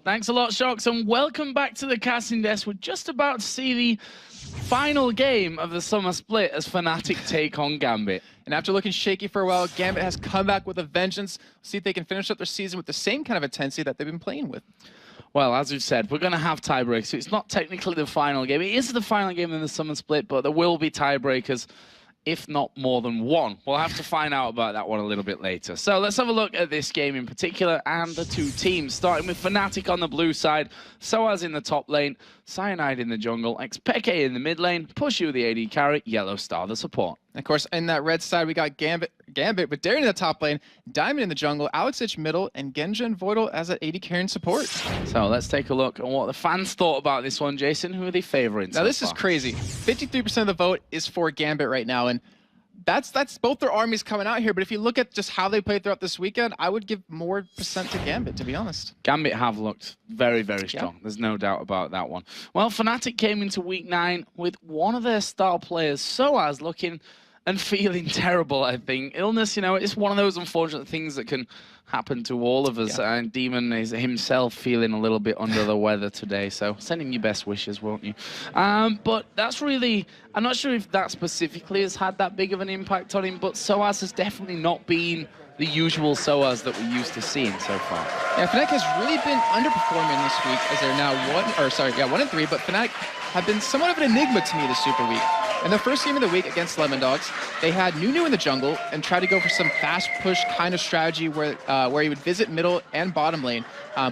Thanks a lot, Shocks, and welcome back to the casting desk. We're just about to see the final game of the summer split as Fnatic take on Gambit. And after looking shaky for a while, Gambit has come back with a vengeance. See if they can finish up their season with the same kind of intensity that they've been playing with. Well, as we've said, we're going to have tiebreakers. So it's not technically the final game. It is the final game in the summer split, but there will be tiebreakers, if not more than one. We'll have to find out about that one a little bit later. So let's have a look at this game in particular and the two teams, starting with Fnatic on the blue side, Soaz in the top lane, Cyanide in the jungle, Xpeke in the mid lane, Pushu the AD carry, Yellow Star the support. And of course, in that red side, we got Gambit with Darien in the top lane, Diamond in the jungle, Alex Itch middle, and Genja and Voidal as that AD carry and support. So let's take a look at what the fans thought about this one. Jason, who are they favoring Now, this is crazy. 53% of the vote is for Gambit right now, and that's both their armies coming out here, but if you look at just how they played throughout this weekend, I would give more percent to Gambit, to be honest. Gambit have looked very, very strong. Yeah. There's no doubt about that one. Well, Fnatic came into week 9 with one of their star players, Soaz, looking and feeling terrible, I think. Illness, you know, it's one of those unfortunate things that can happen to all of us. And Demon is himself feeling a little bit under the weather today, so send him your best wishes, won't you? But that's really, I'm not sure if that specifically has had that big of an impact on him, but Soaz has definitely not been the usual Soaz that we're used to seeing so far. Yeah, Fnatic has really been underperforming this week as they're now 1-3, but Fnatic have been somewhat of an enigma to me this Super Week. In the first game of the week against Lemon Dogs, they had Nunu in the jungle and tried to go for some fast push kind of strategy where he would visit middle and bottom lane,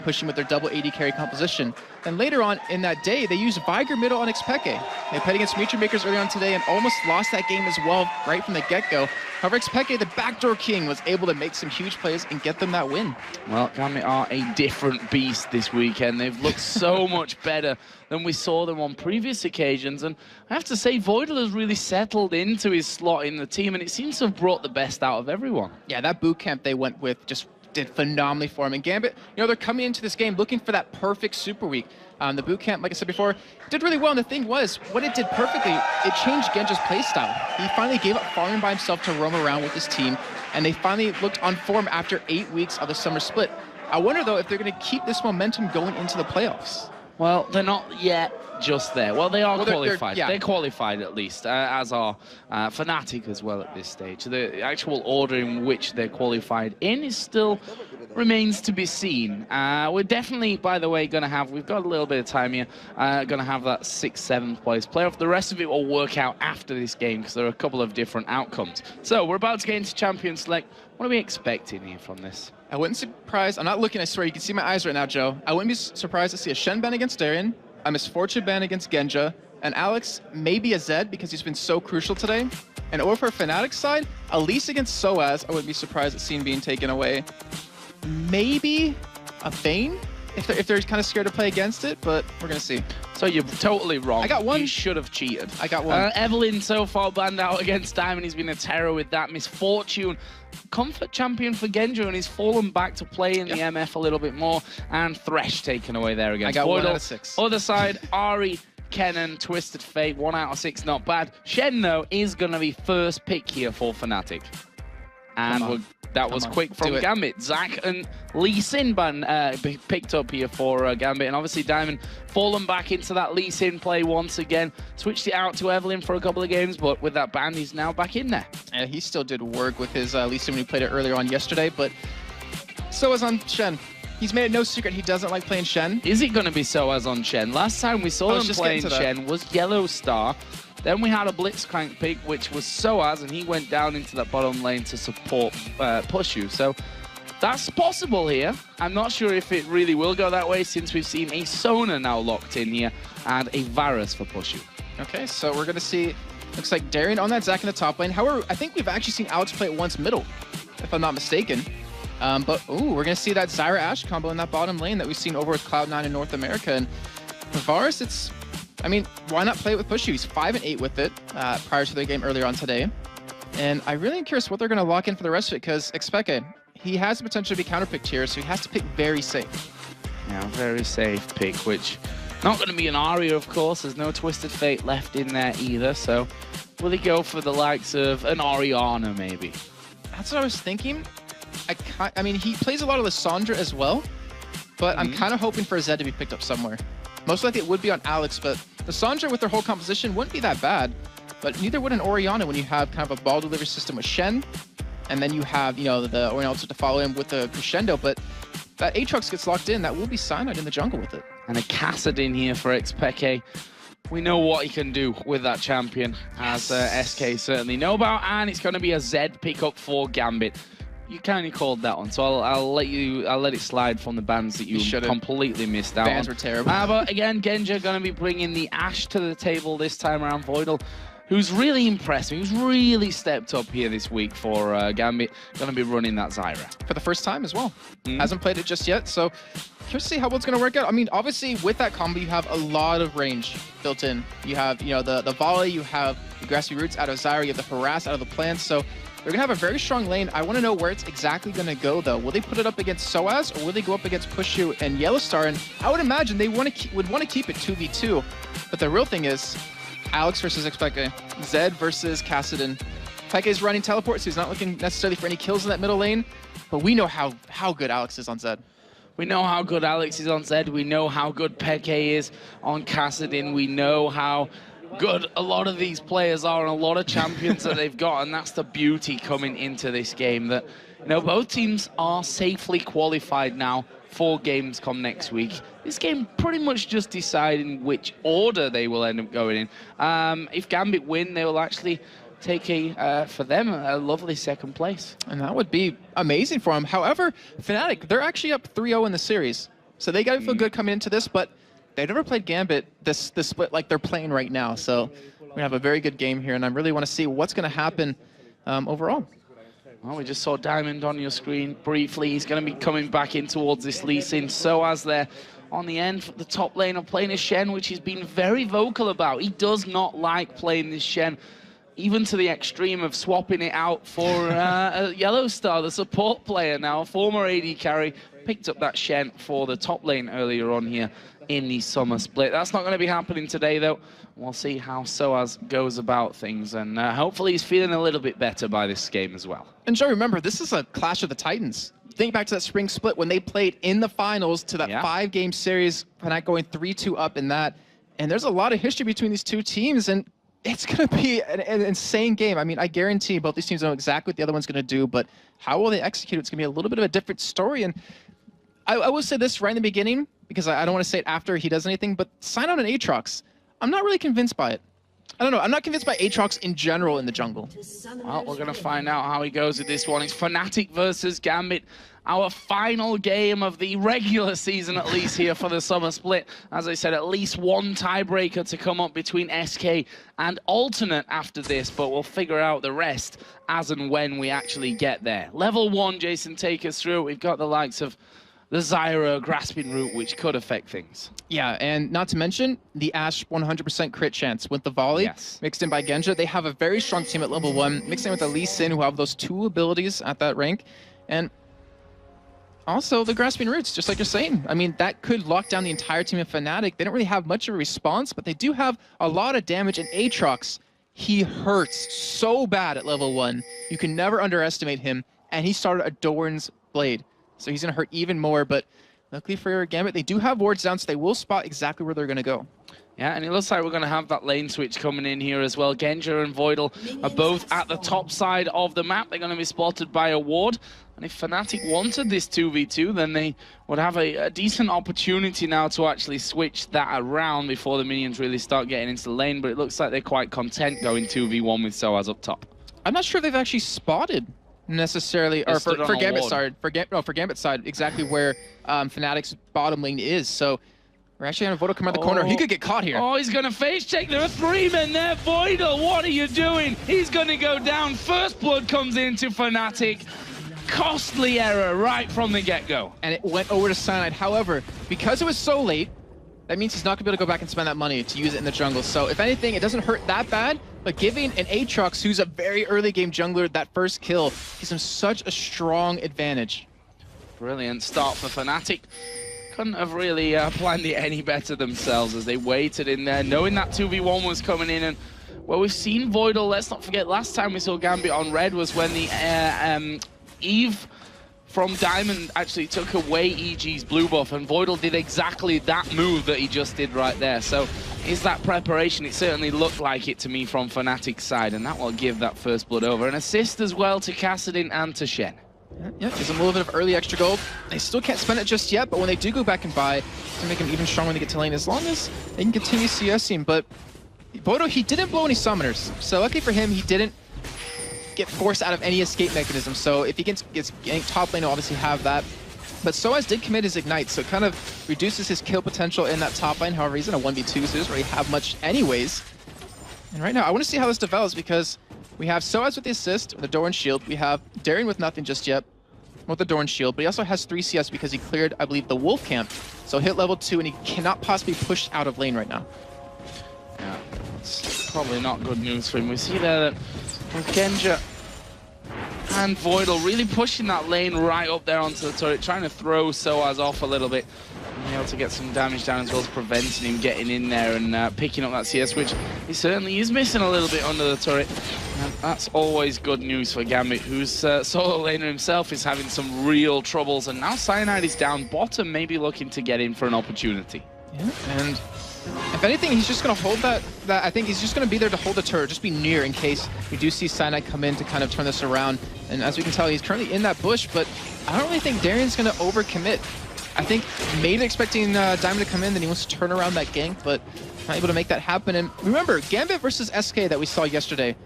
pushing with their double AD carry composition. And later on in that day, they used Viger middle on Xpeke. They played against Mutual Makers earlier on today and almost lost that game as well right from the get-go. However, Xpeke, the backdoor king, was able to make some huge plays and get them that win. Well, Gambit are a different beast this weekend. They've looked so much better than we saw them on previous occasions. And I have to say, Voidal has really settled into his slot in the team, and it seems to have brought the best out of everyone. Yeah, that boot camp they went with just did phenomenally for him. And Gambit, you know, they're coming into this game looking for that perfect Super Week. The boot camp, like I said before, did really well. And the thing was, what it did perfectly, it changed Genja's playstyle. He finally gave up farming by himself to roam around with his team, and they finally looked on form after 8 weeks of the summer split. I wonder, though, if they're going to keep this momentum going into the playoffs. Well, they're not yet just there. Well, they are qualified. They're qualified at least, as are Fnatic as well at this stage. The actual order in which they're qualified in is still remains to be seen. We're definitely, by the way, going to have, we've got a little bit of time here, going to have that 6th, 7th place playoff. The rest of it will work out after this game because there are a couple of different outcomes. So we're about to get into Champion Select. What are we expecting here from this? I wouldn't be surprised. I'm not looking, I swear. You can see my eyes right now, Joe. I wouldn't be surprised to see a Shen ban against Darien, a Misfortune ban against Genja, and Alex, maybe a Zed because he's been so crucial today. And over for Fnatic's side, Elise against Soaz, I wouldn't be surprised at seeing being taken away. Maybe a Vayne if they're kind of scared to play against it, but we're going to see. So you're totally wrong. I got one. You should have cheated. I got one. Evelyn so far banned out against Diamond. He's been a terror with that. Misfortune, comfort champion for Genja, and he's fallen back to play in the MF a little bit more. And Thresh taken away there against I got Voidal. 1 out of 6. Other side, Ari, Kennen, Twisted Fate, 1 out of 6, not bad. Shen, though, is going to be first pick here for Fnatic. And that was quick from Gambit. Zach and Lee Sin picked up here for Gambit. And obviously Diamond fallen back into that Lee Sin play once again. Switched it out to Evelyn for a couple of games, but with that ban, he's now back in there. Yeah, he still did work with his Lee Sin when he played it earlier on yesterday, but Soaz on Shen. He's made it no secret he doesn't like playing Shen. Is it going to be Soaz on Shen? Last time we saw him playing Shen was Yellow Star. Then we had a Blitzcrank pick, which was Soaz, and he went down into that bottom lane to support Pushu. So that's possible here. I'm not sure if it really will go that way since we've seen a Sona now locked in here and a Varus for Pushu. Okay, so we're going to see, looks like Darien on that Zac in the top lane. However, I think we've actually seen Alex play it once middle, if I'm not mistaken. But, ooh, we're going to see that Zyra Ashe combo in that bottom lane that we've seen over with Cloud9 in North America. And for Varus, it's, I mean, why not play it with Pushu? He's 5 and 8 with it prior to the game earlier on today. And I really am curious what they're going to lock in for the rest of it, because Xpeke, he has the potential to be counterpicked here, so he has to pick very safe. Yeah, very safe pick, which not going to be an Aria, of course. There's no Twisted Fate left in there either, so will he go for the likes of an Orianna, maybe? That's what I was thinking. I mean, he plays a lot of Lissandra as well. but I'm kind of hoping for a Zed to be picked up somewhere. Most likely it would be on Alex, but the Sandra with their whole composition wouldn't be that bad. But neither would an Orianna when you have kind of a ball delivery system with Shen, and then you have, you know, the Orianna also to follow him with the crescendo. But that Aatrox gets locked in, that will be Cyanide in the jungle with it. And a Kassadin here for Xpeke. We know what he can do with that champion, as SK certainly know about, and it's going to be a Zed pickup for Gambit. You kind of called that one, so I'll let it slide from the bans that you completely missed out on. Bans were terrible. But again, Genja going to be bringing the Ashe to the table this time around. Voidal, who's really impressed me, who's really stepped up here this week for Gambit, going to be running that Zyra. For the first time as well. Hasn't played it just yet, so curious to see how it's going to work out. I mean, obviously, with that combo, you have a lot of range built in. You have, you know, the volley, you have the grassy roots out of Zyra, you have the harass out of the plants, so they're going to have a very strong lane. I want to know where it's exactly going to go, though. Will they put it up against Soaz, or will they go up against Pushu and Yellowstar? And I would imagine they would want to keep it 2v2. But the real thing is Alex versus Xpeke, Zed versus Kassadin. Peke is running teleport, so he's not looking necessarily for any kills in that middle lane. But we know how good Alex is on Zed. We know how good Alex is on Zed. We know how good Peke is on Kassadin. We know how good a lot of these players are and a lot of champions that they've got, and that's the beauty coming into this game, that, you know, both teams are safely qualified now for Gamescom next week. This game pretty much just deciding which order they will end up going in. If Gambit win, they will actually take for them a lovely second place. And that would be amazing for them. However, Fnatic, they're actually up 3-0 in the series, so they got to feel good coming into this, but they've never played Gambit this split like they're playing right now, so we have a very good game here, and I really want to see what's going to happen overall. Well, we just saw Diamond on your screen briefly. He's going to be coming back in towards this Lee Sin. Soaz there on the end, the top lane of playing a Shen, which he's been very vocal about. He does not like playing this Shen, even to the extreme of swapping it out for a Yellowstar, the support player now, a former AD carry, picked up that Shen for the top lane earlier on here in the summer split. That's not going to be happening today, though. We'll see how Soaz goes about things, and hopefully he's feeling a little bit better by this game as well. And Joe, remember, this is a clash of the Titans. Think back to that spring split when they played in the finals to that 5-game series, Fnatic going 3-2 up in that. And there's a lot of history between these two teams, and it's going to be an insane game. I mean, I guarantee both these teams know exactly what the other one's going to do, but how will they execute? It's going to be a little bit of a different story. And I will say this right in the beginning, because I don't want to say it after he does anything, but sign out an Aatrox. I'm not really convinced by it. I don't know. I'm not convinced by Aatrox in general in the jungle. Well, we're going to find out how he goes with this one. It's Fnatic versus Gambit. Our final game of the regular season, at least here for the summer split. As I said, at least one tiebreaker to come up between SK and Alternate after this, but we'll figure out the rest as and when we actually get there. Level 1, Jason, take us through. We've got the likes of the Zyra grasping root, which could affect things. Yeah, and not to mention the Ashe 100% crit chance with the volley mixed in by Genja. They have a very strong team at level 1, mixed in with the Lee Sin, who have those 2 abilities at that rank. And also the grasping roots, just like you're saying. I mean, that could lock down the entire team of Fnatic. They don't really have much of a response, but they do have a lot of damage. And Aatrox, he hurts so bad at level 1. You can never underestimate him. And he started a Doran's Blade, so he's going to hurt even more. But luckily for Gambit, they do have wards down, so they will spot exactly where they're going to go. Yeah, and it looks like we're going to have that lane switch coming in here as well. Genja and Voidal are both at the top side of the map. They're going to be spotted by a ward. And if Fnatic wanted this 2v2, then they would have a decent opportunity now to actually switch that around before the minions really start getting into the lane. But it looks like they're quite content going 2v1 with Soaz up top. I'm not sure if they've actually spotted necessarily, or for Gambit's side, for Gambit's side, exactly where Fnatic's bottom lane is. So we're actually going to Voidal come around the corner. He could get caught here. Oh, he's going to face check. There are 3 men there. Voidal, what are you doing? He's going to go down. First blood comes into Fnatic. Costly error right from the get-go. And it went over to Cyanide. However, because it was so late, that means he's not going to be able to go back and spend that money to use it in the jungle. So if anything, it doesn't hurt that bad, but giving an Aatrox, who's a very early game jungler, that first kill gives him such a strong advantage. Brilliant start for Fnatic. Couldn't have really planned it any better themselves as they waited in there, knowing that 2v1 was coming in. And well, we've seen Voidal. Let's not forget, last time we saw Gambit on red was when the Eve from Diamond actually took away EG's blue buff, and Voidal did exactly that move that he just did right there. So is that preparation? It certainly looked like it to me from Fnatic's side, and that will give that first blood over. An assist as well to Kassadin and to Shen. Yeah, gives them a little bit of early extra gold. They still can't spend it just yet, but when they do go back and buy, to make them even stronger when they get to lane, as long as they can continue CSing. But Voidal, he didn't blow any summoners, so lucky for him, he didn't get forced out of any escape mechanism. So if he gets ganked top lane, he'll obviously have that. But Soaz did commit his Ignite, so it kind of reduces his kill potential in that top lane. However, he's in a 1v2, so he doesn't really have much anyways. And right now, I want to see how this develops, because we have Soaz with the assist, with the Doran shield. We have Darien with nothing just yet, with the Doran shield. But he also has 3 CS because he cleared, I believe, the Wolf camp. So hit level 2, and he cannot possibly push out of lane right now. Yeah, it's probably not good news for him. We see there that Genja and Voidal really pushing that lane right up there onto the turret, trying to throw Soaz off a little bit, and be able to get some damage down, as well as preventing him getting in there and picking up that CS, which he certainly is missing a little bit under the turret. And that's always good news for Gambit, whose solo laner himself is having some real troubles, and now Cyanide is down bottom, maybe looking to get in for an opportunity. Yeah, and if anything, he's just going to hold that. I think he's just going to be there to hold the turret, just be near in case we do see Cyanide come in to kind of turn this around. And as we can tell, he's currently in that bush, but I don't really think Darien's going to overcommit. I think maybe expecting Diamond to come in, then he wants to turn around that gank, but not able to make that happen. And remember, Gambit versus SK that we saw yesterday,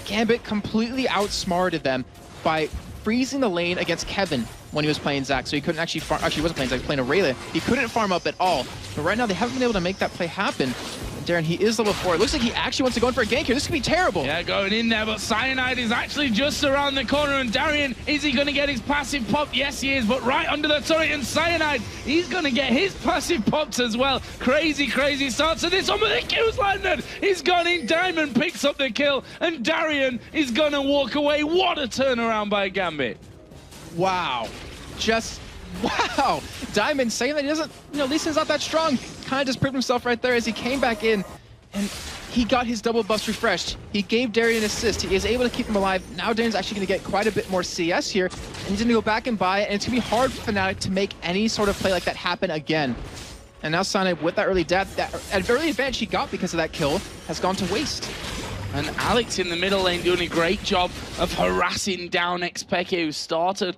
Gambit completely outsmarted them by freezing the lane against Kevin when he was playing Zac, so he couldn't actually farm. Actually, he wasn't playing Zac, he was playing Aurelia. He couldn't farm up at all. But right now, they haven't been able to make that play happen. And Darien, he is level 4. It looks like he actually wants to go in for a gank here. This could be terrible. Yeah, going in there, but Cyanide is actually just around the corner, and Darien, is he going to get his passive pop? Yes, he is, but right under the turret, and Cyanide, he's going to get his passive popped as well. Crazy, crazy start to this one, but the Q's landed. He's gone in, Diamond picks up the kill, and Darien is going to walk away. What a turnaround by Gambit. Wow. Just, wow. Diamond saying that he doesn't, Lee Sin's not that strong. Kind of just proved himself right there as he came back in, and he got his double bust refreshed. He gave Darien an assist. He is able to keep him alive. Now Darien's actually going to get quite a bit more CS here, and he's going to go back and buy it, and it's going to be hard for Fnatic to make any sort of play like that happen again. And now Cyanide, with that early early advantage he got because of that kill, has gone to waste. And Alex in the middle lane doing a great job of harassing down Xpeke, who started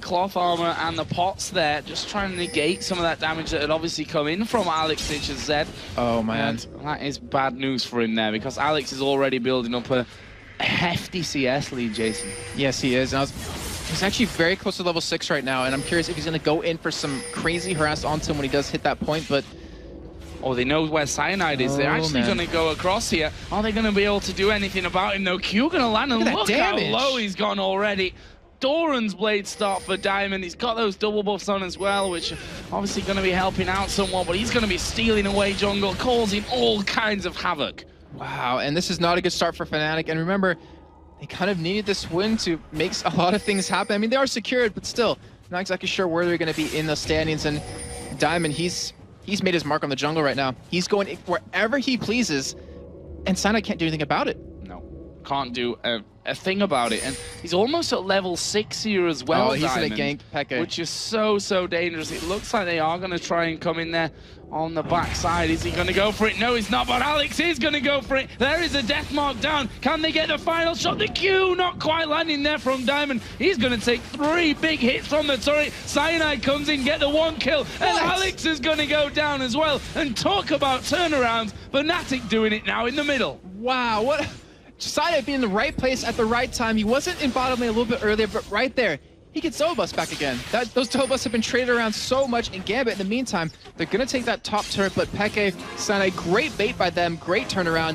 cloth armor and the pots there, just trying to negate some of that damage that had obviously come in from Alex HZ. Oh man, and that is bad news for him there, because Alex is already building up a hefty CS lead, Jason. Yes, he is. And he's actually very close to level 6 right now, and I'm curious if he's going to go in for some crazy harass onto him when he does hit that point, but oh, they know where Cyanide is. They're actually going to go across here. Are they going to be able to do anything about him, though? Q going to land, and look how low he's gone already. Doran's blade start for Diamond. He's got those double buffs on as well, which are obviously going to be helping out somewhat, but he's going to be stealing away jungle, causing all kinds of havoc. Wow, and this is not a good start for Fnatic. And remember, they kind of needed this win to make a lot of things happen. I mean, they are secured, but still, not exactly sure where they're going to be in the standings. And Diamond, he's made his mark on the jungle right now. He's going wherever he pleases, and Cyanide can't do anything about it. No, can't do a thing about it. And he's almost at level 6 here as well, he's Diamond, gonna gank Pekka, which is so dangerous. It looks like they are going to try and come in there on the backside. Is he going to go for it? No, he's not, but Alex is going to go for it. There is a death mark down. Can they get the final shot? The Q not quite landing there from Diamond. He's going to take 3 big hits from the turret. Cyanide comes in, get the 1 kill, and Alex is going to go down as well. And talk about turnarounds, Fnatic doing it now in the middle. Wow, what? Cyanide being in the right place at the right time. He wasn't in bottom lane a little bit earlier, but right there, he gets Zobus back again. Those Zobus have been traded around so much in Gambit. In the meantime, they're going to take that top turret, but Peke, Cyanide, great bait by them, great turnaround.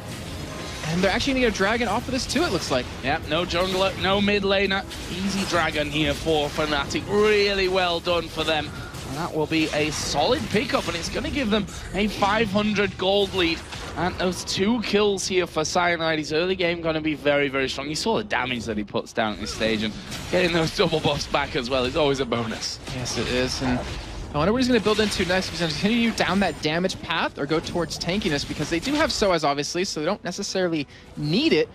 And they're actually going to get a dragon off of this too, it looks like. Yep, no jungler, no mid laner. Easy dragon here for Fnatic. Really well done for them. And that will be a solid pickup, and it's going to give them a 500 gold lead. And those 2 kills here for Cyanide. His early game going to be very strong. You saw the damage that he puts down at this stage, and getting those double buffs back as well is always a bonus. Yes, it is. And I wonder what he's going to build into next. He's going to continue down that damage path or go towards tankiness, because they do have Soaz, obviously, so they don't necessarily need it.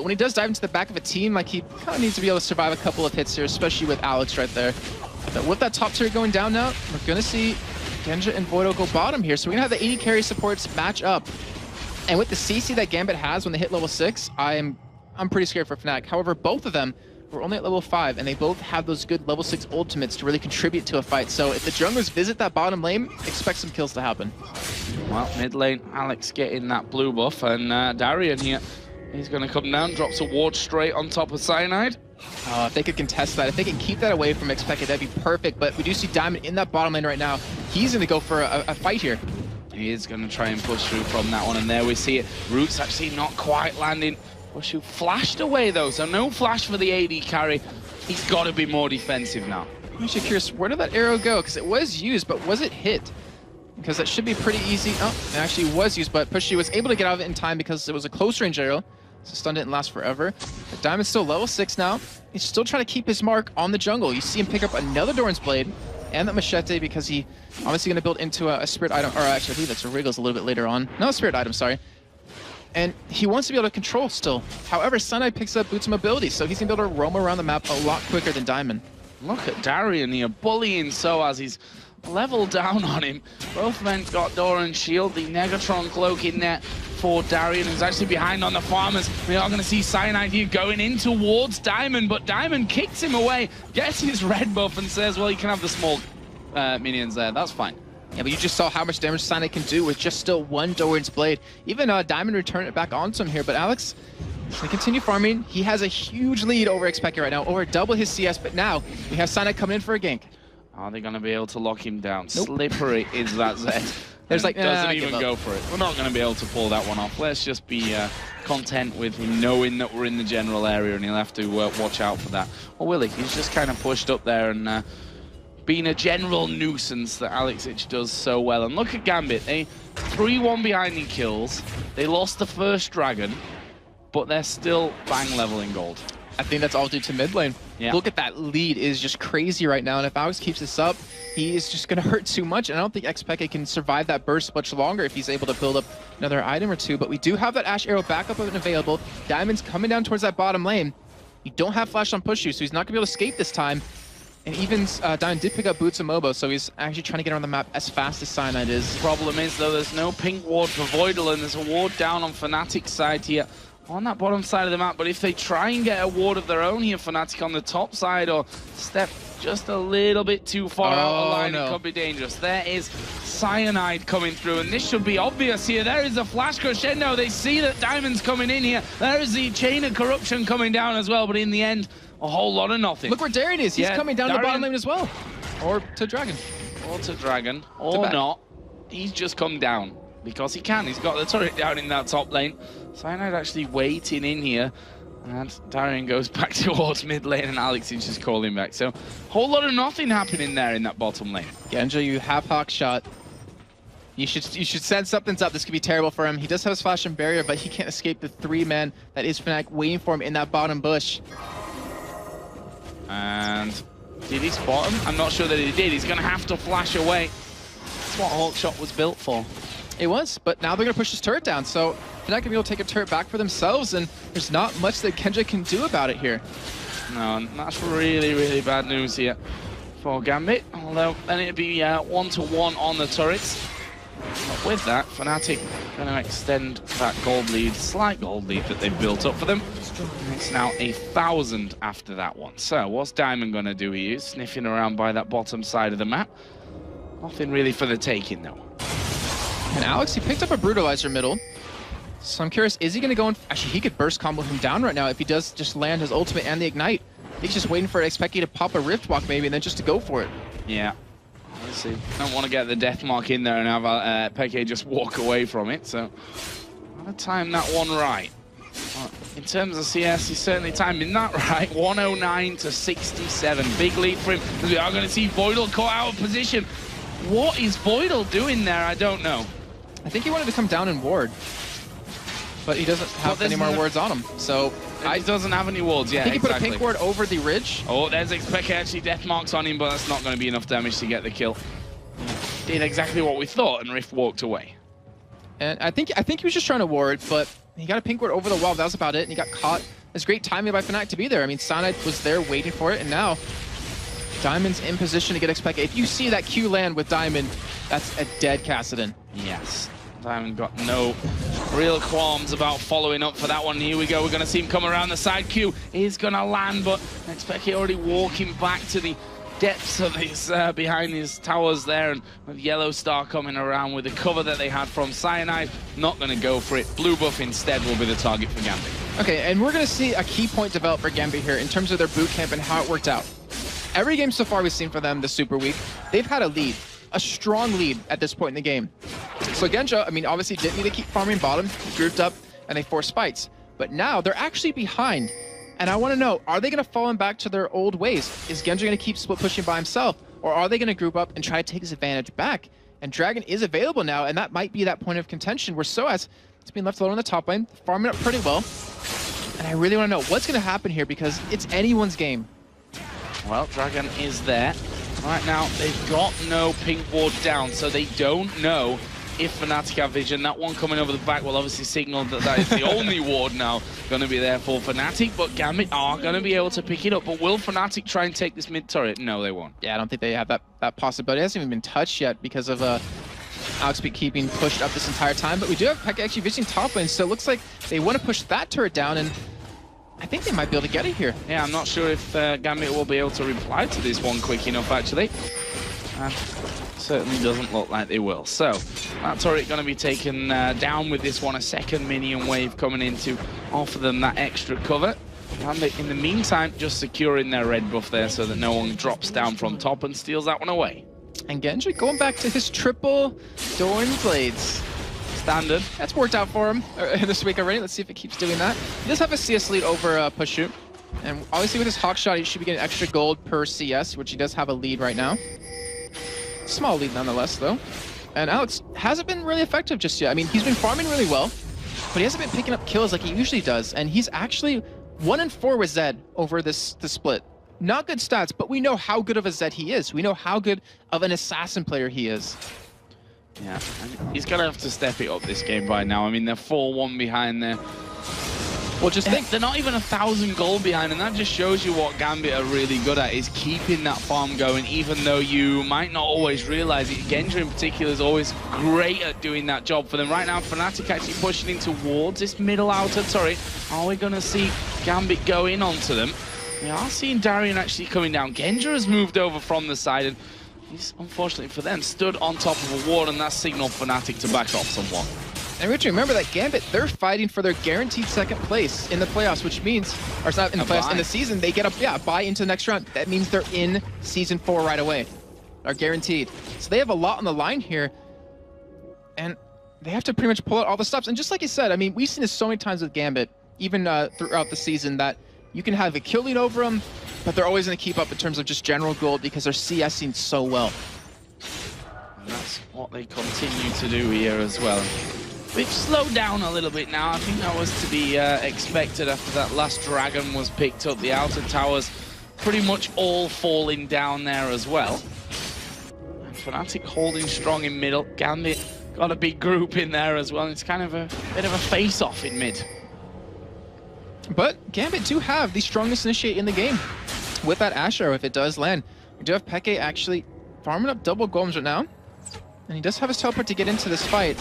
But when he does dive into the back of a team, like, he kind of needs to be able to survive a couple of hits here, especially with Alex right there. But with that top tier going down now, we're going to see Genja and Voidal go bottom here. So we're going to have the AD carry supports match up. And with the CC that Gambit has when they hit level 6, I'm pretty scared for Fnatic. However, both of them were only at level 5, and they both have those good level 6 ultimates to really contribute to a fight. So if the junglers visit that bottom lane, expect some kills to happen. Well, mid lane, Alex getting that blue buff, and Darian here, he's going to come down, drops a ward straight on top of Cyanide. If they could contest that, if they can keep that away from Expected, that'd be perfect. But we do see Diamond in that bottom lane right now. He's going to go for a fight here. He is going to try and push through from that one, and there we see it. Roots actually not quite landing. Bushu flashed away though, so no flash for the AD carry. He's got to be more defensive now. I'm actually curious, where did that arrow go? Because it was used, but was it hit? Because that should be pretty easy. Oh, it actually was used, but Pushy was able to get out of it in time because it was a close range arrow. So stun didn't last forever. But Diamond's still level 6 now. He's still trying to keep his mark on the jungle. You see him pick up another Doran's Blade and that Machete because he obviously going to build into a spirit item. Or actually, I believe that's a Wriggles a little bit later on. No, spirit item, sorry. And he wants to be able to control still. However, Sunlight picks up Boots' mobility, so he's going to be able to roam around the map a lot quicker than Diamond. Look at Darian here, bullying Soaz. He's leveled down on him. Both men got Doran's shield, the Negatron cloak in there for Darian, who's actually behind on the farmers. We are going to see Cyanide here going in towards Diamond, but Diamond kicks him away, gets his red buff, and says, well, you can have the small minions there. That's fine. Yeah, but you just saw how much damage Cyanide can do with just still one Doran's Blade. Even Diamond returned it back onto him here, but Alex is going to continue farming. He has a huge lead over Expected right now, over double his CS, but now we have Cyanide coming in for a gank. Are they going to be able to lock him down? Nope. Slippery is that Zed. There's like, doesn't even go for it. We're not going to be able to pull that one off. Let's just be content with him knowing that we're in the general area, and he'll have to watch out for that. Or will he? He's just kind of pushed up there and being a general nuisance that Alexich does so well. And look at Gambit. They 3-1 behind in kills. They lost the first dragon, but they're still bang level in gold. I think that's all due to mid lane. Yeah. Look at that lead is just crazy right now, and if Alex keeps this up, he is just going to hurt too much, and I don't think Expected can survive that burst much longer if he's able to build up another item or two. But we do have that Ash Arrow backup and available. Diamond's coming down towards that bottom lane. You don't have flash on push you, so he's not going to be able to escape this time. And even Diamond did pick up Boots and Mobo, so he's actually trying to get around the map as fast as Cyanide is. The problem is, though, there's no pink ward for Voidal, and there's a ward down on Fnatic's side here on that bottom side of the map. But if they try and get a ward of their own here, Fnatic on the top side, or step just a little bit too far out of line, it could be dangerous. There is Cyanide coming through, and this should be obvious here. There is a flash crescendo. They see that Diamond's coming in here. There is the chain of corruption coming down as well, but in the end, a whole lot of nothing. Look where Darian is. He's coming down Darian, to bottom lane as well. Or to Dragon. Or to Dragon. Or not. He's just come down because he can. He's got the turret down in that top lane. Cyanide actually waiting in here. And Darian goes back towards mid lane, and Alex is just calling back. So, whole lot of nothing happening there in that bottom lane. Genja, you have Hawk shot. You should sense something's up. This could be terrible for him. He does have his flash and barrier, but he can't escape the 3-man that is Fnatic waiting for him in that bottom bush. And did he spot him? I'm not sure that he did. He's going to have to flash away. That's what Hawkshot was built for. It was, but now they're going to push his turret down. So they're not going to be able to take a turret back for themselves, and there's not much that Genja can do about it here. No, and that's really, really bad news here for Gambit. Although then it'd be 1-to-1 on the turrets. But with that, Fnatic going to extend that gold lead, slight gold lead that they've built up for them. It's now 1,000 after that one. So what's Diamond going to do here? Sniffing around by that bottom side of the map. Nothing really for the taking, though. And Alex, he picked up a Brutalizer middle. So I'm curious, is he going to go in? Actually, he could burst combo him down right now if he does just land his ultimate and the Ignite. He's just waiting for Expected to pop a Rift Walk maybe, and then just to go for it. Yeah. Let's see. Don't want to get the death mark in there and have Peke just walk away from it. So, gotta time that one right. In terms of CS, he's certainly timing that right. 109 to 67. Big lead for him. We are going to see Voidal caught out of position. What is Voidal doing there? I don't know. I think he wanted to come down and ward. But he doesn't have any more wards on him. So he doesn't have any wards, yeah. I think he put a pink ward over the ridge. Oh, there's Peke actually death marks on him, but that's not going to be enough damage to get the kill. Did exactly what we thought, and Rift walked away. And I think he was just trying to ward, but he got a pink ward over the wall. That was about it, and he got caught It's great timing by Fnatic to be there. I mean, Cyanide was there waiting for it, and now Diamond's in position to get XPK. If you see that Q land with Diamond, that's a dead Kassadin. Yes. Diamond got no real qualms about following up for that one. Here we go. We're going to see him come around the side. Q is going to land, but XPK already walking back to the depths of his behind his towers there, and with Yellow Star coming around with the cover that they had from Cyanide, not going to go for it. Blue buff instead will be the target for Gambti. Okay, and we're going to see a key point develop for Gambti here in terms of their boot camp and how it worked out. Every game so far we've seen for them this Super Week, they've had a lead, a strong lead at this point in the game. So Genja, I mean, obviously didn't need to keep farming bottom, grouped up, and they forced fights. But now they're actually behind. And I want to know, are they going to fall back to their old ways? Is Genja going to keep split pushing by himself? Or are they going to group up and try to take his advantage back? And Dragon is available now, and that might be that point of contention where Soaz is being left alone on the top lane, farming up pretty well. And I really want to know what's going to happen here because it's anyone's game. Well, Dragon is there. Right now, they've got no pink ward down, so they don't know if Fnatic have vision. That one coming over the back will obviously signal that that is the only ward now going to be there for Fnatic, but Gambit are going to be able to pick it up. But will Fnatic try and take this mid turret? No, they won't. Yeah, I don't think they have that possibility. It hasn't even been touched yet because of Alex keeping pushed up this entire time. But we do have Pekka actually visiting top lane, so it looks like they want to push that turret down, and I think they might be able to get it here. Yeah, I'm not sure if Gambit will be able to reply to this one quick enough, actually. Certainly doesn't look like they will. So, that turret going to be taken down with this one. A second minion wave coming in to offer them that extra cover. Gambit, in the meantime, just securing their red buff there so that no one drops down from top and steals that one away. And Genji going back to his triple Thorn Blades. Standard. That's worked out for him this week already. Let's see if he keeps doing that. He does have a CS lead over Pushoot. And obviously with his Hawk Shot, he should be getting extra gold per CS, which he does have a lead right now. Small lead nonetheless, though. And Alex hasn't been really effective just yet. I mean, he's been farming really well, but he hasn't been picking up kills like he usually does. And he's actually 1-4 with Zed over the split. Not good stats, but we know how good of a Zed he is. We know how good of an assassin player he is. Yeah, he's going to have to step it up this game by now. I mean, they're 4-1 behind there. Well, just think, they're not even 1,000 gold behind, and that just shows you what Gambit are really good at, is keeping that farm going, even though you might not always realize it. Genja in particular is always great at doing that job for them. Right now, Fnatic actually pushing in towards this middle outer turret. Are we going to see Gambit go in onto them? We are seeing Darian actually coming down. Genja has moved over from the side, and he's, unfortunately for them, stood on top of a ward, and that signaled Fnatic to back off somewhat. And we have to remember that Gambit, they're fighting for their guaranteed second place in the playoffs, which means, or it's not in the playoffs, in the season, they get a bye into the next round. That means they're in Season 4 right away. Are guaranteed. So they have a lot on the line here, and they have to pretty much pull out all the stops. And just like you said, I mean, we've seen this so many times with Gambit, even throughout the season, that you can have a kill lead over them, but they're always going to keep up in terms of just general gold because they're CSing so well. And that's what they continue to do here as well. We've slowed down a little bit now. I think that was to be expected after that last dragon was picked up. The outer towers pretty much all falling down there as well. And Fnatic holding strong in middle. Gambit got a big group in there as well. It's kind of a bit of a face-off in mid. But Gambit do have the strongest initiate in the game with that Ash Arrow if it does land. We do have Peke actually farming up double golems right now. And he does have his teleport to get into this fight.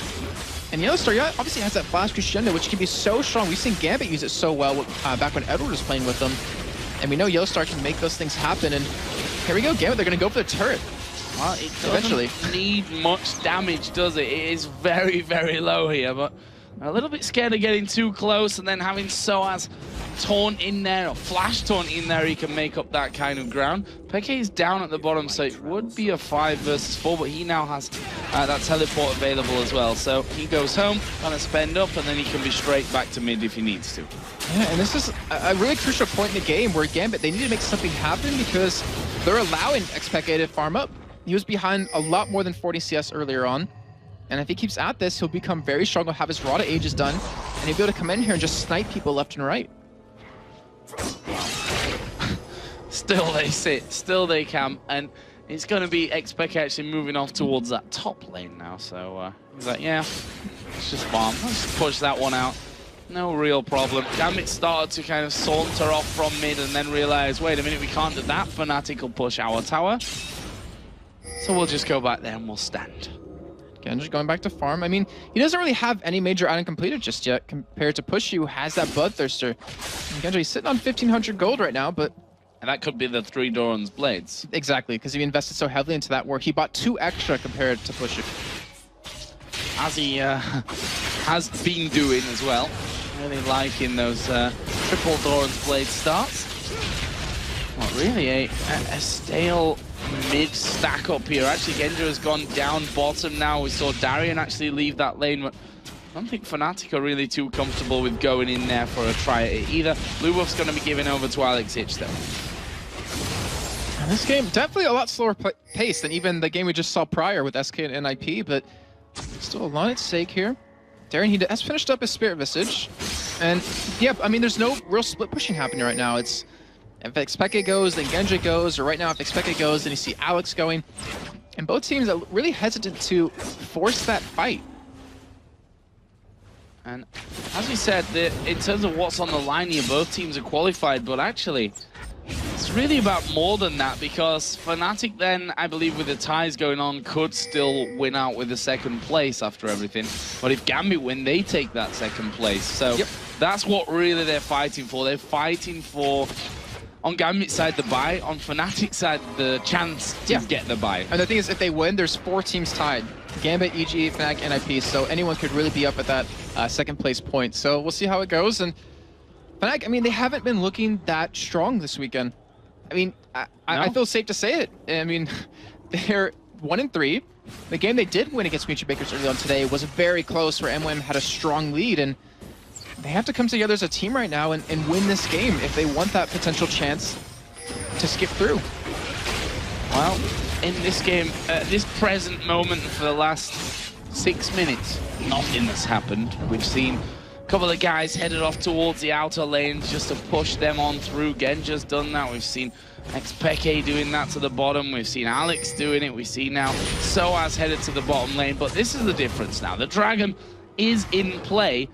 And Yellow Star obviously has that Flash Crescendo, which can be so strong. We've seen Gambit use it so well back when Edward was playing with them. And we know Yellow Star can make those things happen. And here we go, Gambit, they're going to go for the turret. Well, it doesn't need much damage, does it? It is very, very low here, but a little bit scared of getting too close and then having Soaz taunt in there, or flash taunt in there, he can make up that kind of ground. Peke is down at the bottom, so it would be a 5 versus 4, but he now has that teleport available as well. So he goes home, gonna spend up, and then he can be straight back to mid if he needs to. Yeah, and this is a really crucial point in the game where Gambit, they need to make something happen because they're allowing XPK to farm up. He was behind a lot more than 40 CS earlier on. And if he keeps at this, he'll become very strong, he'll have his Rada Ages done, and he'll be able to come in here and just snipe people left and right. Still they sit, still they camp, and it's going to be XPK actually moving off towards that top lane now. So he's like, yeah, let's just farm, let's push that one out. No real problem. Gambit started to kind of saunter off from mid and then realize, wait a minute, we can't do that. Fnatic will push our tower. So we'll just go back there and we'll stand. Genji going back to farm. I mean, he doesn't really have any major item completed just yet compared to Pushy, who has that Bloodthirster. And Genji's sitting on 1,500 gold right now, but... And that could be the 3 Doran's blades. Exactly, because he invested so heavily into that, where he bought 2 extra compared to Pushy. As he has been doing as well. Really liking those triple Doran's blade starts. Not really a stale mid stack up here. Actually, Genji has gone down bottom now. We saw Darien actually leave that lane, but I don't think Fnatic are really too comfortable with going in there for a try at it either. Blue Buff's going to be giving over to Alex Hitch though. And this game, definitely a lot slower pace than even the game we just saw prior with SK and NIP, but still a lot at stake here. Darien, he has finished up his Spirit Visage. And yeah, I mean, there's no real split pushing happening right now. It's if Xpeke goes, then Genji goes, or right now if Xpeke goes, then you see Alex going. And both teams are really hesitant to force that fight. And as we said, in terms of what's on the line here, both teams are qualified, but actually, it's really about more than that, because Fnatic then, I believe with the ties going on, could still win out with the second place after everything. But if Gambit win, they take that second place. So that's what really they're fighting for. They're fighting for, on Gambit's side, the bye. On Fnatic's side, the chance to get the bye. And the thing is, if they win, there's 4 teams tied. Gambit, EG, Fnatic, NIP. So anyone could really be up at that second place point. So we'll see how it goes. And Fnatic, I mean, they haven't been looking that strong this weekend. I mean, I feel safe to say it. I mean, they're 1-3. The game they did win against Mutual Bakers early on today was very close, where MWM had a strong lead, and they have to come together as a team right now and win this game if they want that potential chance to skip through. Well, in this game, this present moment for the last 6 minutes, nothing has happened. We've seen a couple of guys headed off towards the outer lanes just to push them on through. Genja's done that. We've seen Xpeke doing that to the bottom. We've seen Alex doing it. We see now Soaz headed to the bottom lane. But this is the difference now. The Dragon is in play.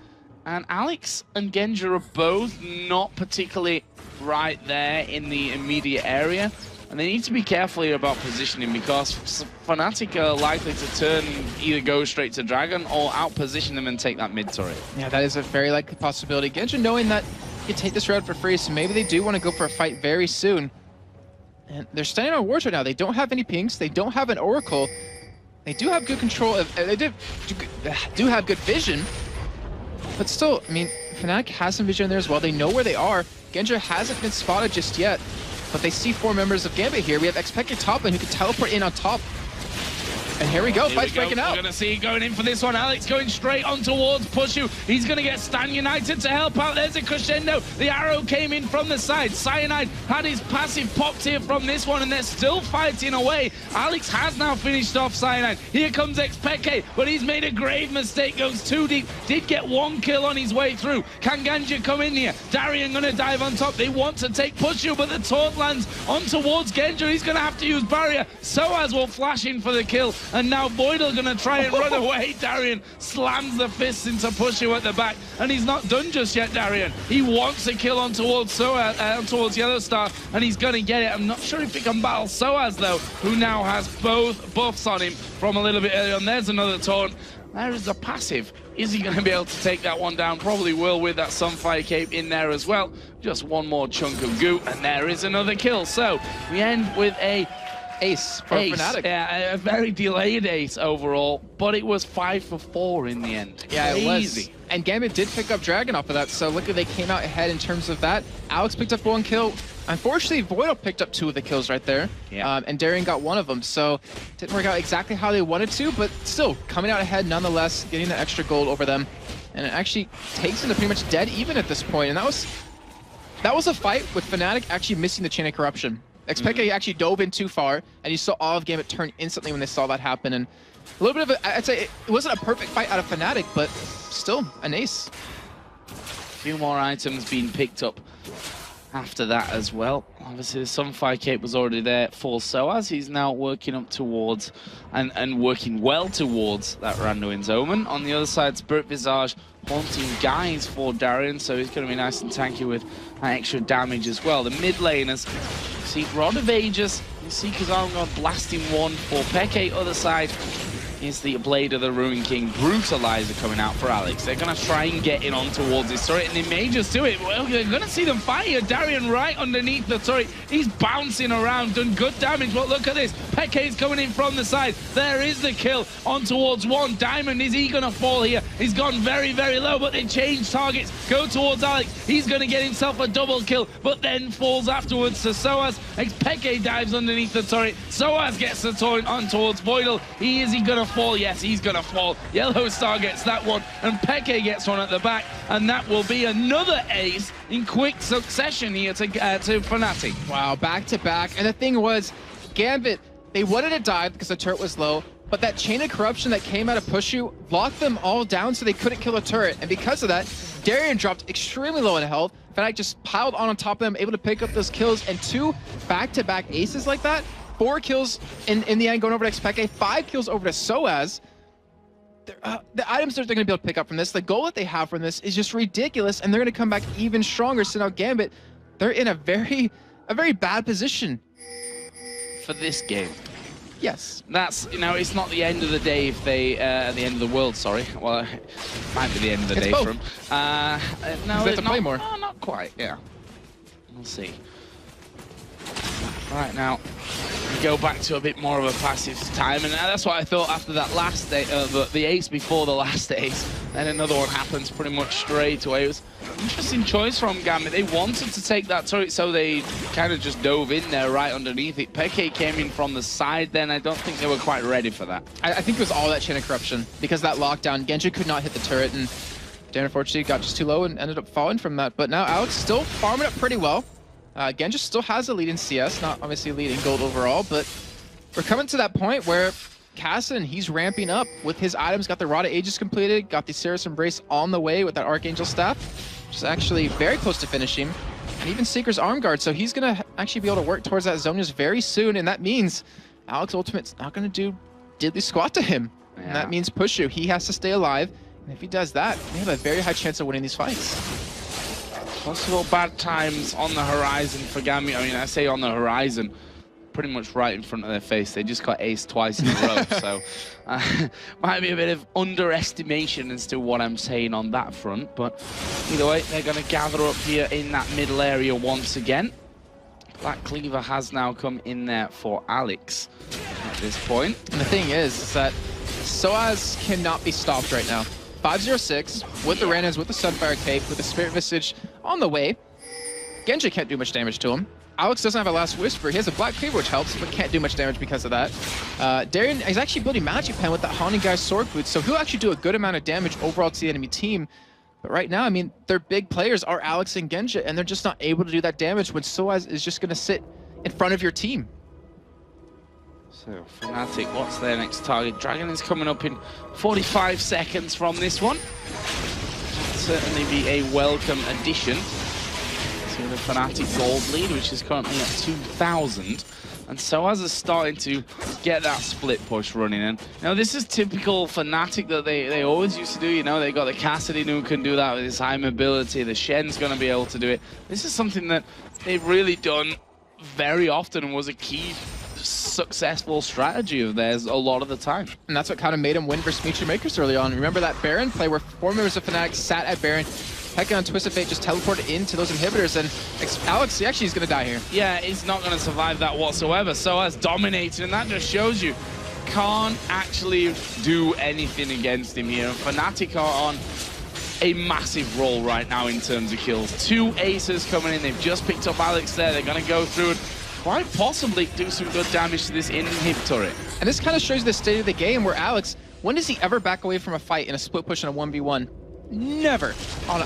And Alex and Genja are both not particularly right there in the immediate area. And they need to be careful here about positioning, because Fnatic are likely to turn, either go straight to Dragon or out-position them and take that mid turret. Yeah, that is a very likely possibility. Genja knowing that you can take this route for free, so maybe they do want to go for a fight very soon. And they're standing on wards right now. They don't have any pings. They don't have an Oracle. They do have good control. They do have good vision. But still, I mean, Fnatic has some vision there as well. They know where they are. Genja hasn't been spotted just yet. But they see 4 members of Gambit here. We have Xpeke top lane who can teleport in on top. And here we go, fight's breaking out. We're going to see going in for this one. Alex going straight on towards Pushu. He's going to get Stan United to help out. There's a crescendo. The arrow came in from the side. Cyanide had his passive popped here from this one, and they're still fighting away. Alex has now finished off Cyanide. Here comes Xpeke, but he's made a grave mistake. Goes too deep. Did get 1 kill on his way through. Can Ganja come in here? Darien going to dive on top. They want to take Pushu, but the taunt lands on towards Genja. He's going to have to use barrier. Soaz will flash in for the kill. And now Voidal gonna try and run away. Darien slams the fists into Pushu at the back, and he's not done just yet, Darien. He wants a kill on towards towards Yellow Star, and he's gonna get it. I'm not sure if he can battle Soaz though, who now has both buffs on him from a little bit earlier on. There's another taunt. There is a passive. Is he going to be able to take that one down? Probably will, with that Sunfire Cape in there as well. Just one more chunk of goo, and there is another kill. So we end with a ace for Fnatic. Yeah, a very delayed ace overall, but it was 5 for 4 in the end. Yeah, Crazy. It was. And Gambit did pick up Dragon off of that, so look, they came out ahead in terms of that. Alex picked up 1 kill. Unfortunately, Voidal picked up 2 of the kills right there, and Darien got 1 of them, so didn't work out exactly how they wanted to, but still, coming out ahead nonetheless, getting the extra gold over them, and it actually takes them to pretty much dead even at this point, and that was a fight with Fnatic actually missing the Chain of Corruption. Xpeke actually dove in too far, and you saw all of Gambit turn instantly when they saw that happen, and a little bit of I'd say it wasn't a perfect fight out of Fnatic, but still an ace. A few more items being picked up after that as well. Obviously, the Sunfire Cape was already there for Soaz. He's now working up towards and working well towards that Randuin's Omen. On the other side, Spirit Visage haunting guys for Darian, so he's going to be nice and tanky with that extra damage as well. The mid laners, see Rod of Aegis, you see Kazargon blasting one for Peke. Other side is the Blade of the Ruin King Brutalizer coming out for Alex. They're going to try and get in on towards this turret, and they may just do it. Well, they're going to see them fight here. Darian right underneath the turret. He's bouncing around, done good damage, but look at this. Peke's coming in from the side. There is the kill on towards one. Diamond, is he going to fall here? He's gone very, very low, but they change targets. Go towards Alex. He's going to get himself a double kill, but then falls afterwards to Soaz. Peke dives underneath the turret. Soaz gets the turret on towards Voidal. Is he going to fall? Yes, he's going to fall. Yellow Star gets that one, and Peke gets one at the back, and that will be another ace in quick succession here to Fnatic. Wow, back to back. And the thing was, Gambit, they wanted to dive because the turret was low, but that chain of corruption that came out of Pushu locked them all down so they couldn't kill a turret. And because of that, Darian dropped extremely low in health. Fnatic just piled on top of them, able to pick up those kills, and 2 back-to-back aces like that. 4 kills in the end going over to Xpeke, 5 kills over to Soaz. The items that they're going to be able to pick up from this, the goal that they have from this is just ridiculous, and they're going to come back even stronger. So now Gambit, they're in a very bad position For this game. Yes. That's, you know, it's not the end of the day if they, the end of the world, sorry. Well, it might be the end of the day both. for them. No, they have to play more. No, not quite, yeah. We'll see. Right now, we go back to a bit more of a passive time, and that's what I thought after that last day, the ace before the last ace. Then another one happens pretty much straight away. It was an interesting choice from Gambit. They wanted to take that turret, so they kind of just dove in there right underneath it. Peke came in from the side then. I don't think they were quite ready for that. I think it was all that chain of corruption because that lockdown. Genji could not hit the turret, and Dan unfortunately got just too low and ended up falling from that. But now Alex still farming up pretty well. Genji still has a lead in CS, not obviously leading gold overall, but we're coming to that point where Kassadin, he's ramping up with his items, got the Rod of Aegis completed, got the Cirrus Embrace on the way with that Archangel Staff, which is actually very close to finishing, and even Seeker's Arm Guard, so he's going to actually be able to work towards that Zonius very soon, and that means Alex Ultimate's not going to do diddly squat to him, and that means Pushu, he has to stay alive, and if he does that, they have a very high chance of winning these fights. Possible bad times on the horizon for Gambit. I mean, I say on the horizon, pretty much right in front of their face. They just got aced twice in a row, so might be a bit of underestimation as to what I'm saying on that front. But either way, they're going to gather up here in that middle area once again. Black Cleaver has now come in there for Alex at this point. And the thing is that Soaz cannot be stopped right now. 506 with the Ranas, with the Sunfire Cape, with the Spirit Visage on the way. Genji can't do much damage to him. Alex doesn't have a Last Whisper. He has a Black Cleaver, which helps, but can't do much damage because of that. Darian is actually building Magic Pen with that Haunting Guy's Sword Boots, so he'll actually do a good amount of damage overall to the enemy team. But right now, I mean, their big players are Alex and Genji, and they're just not able to do that damage when Soaz is just going to sit in front of your team. So, Fnatic, what's their next target? Dragon is coming up in 45 seconds from this one. Certainly be a welcome addition to the Fnatic gold lead, which is currently at 2,000. And Soaz is starting to get that split push running. And you know, this is typical Fnatic that they always used to do. You know, they got the Kassadin who can do that with his high mobility. The Shen's going to be able to do it. This is something that they've really done very often and was a key successful strategy of theirs a lot of the time. And that's what kind of made him win versus Future Makers early on. Remember that Baron play where 4 members of Fnatic sat at Baron, Pekka and Twisted Fate just teleported into those inhibitors, and Alex, actually, he's going to die here. Yeah, he's not going to survive that whatsoever. Soaz dominated, and that just shows you can't actually do anything against him here. And Fnatic are on a massive roll right now in terms of kills. 2 aces coming in. They've just picked up Alex there. They're going to go through and quite possibly do some good damage to this inhib turret. And this kind of shows the state of the game where Alex, when does he ever back away from a fight in a split push in a 1v1? Never on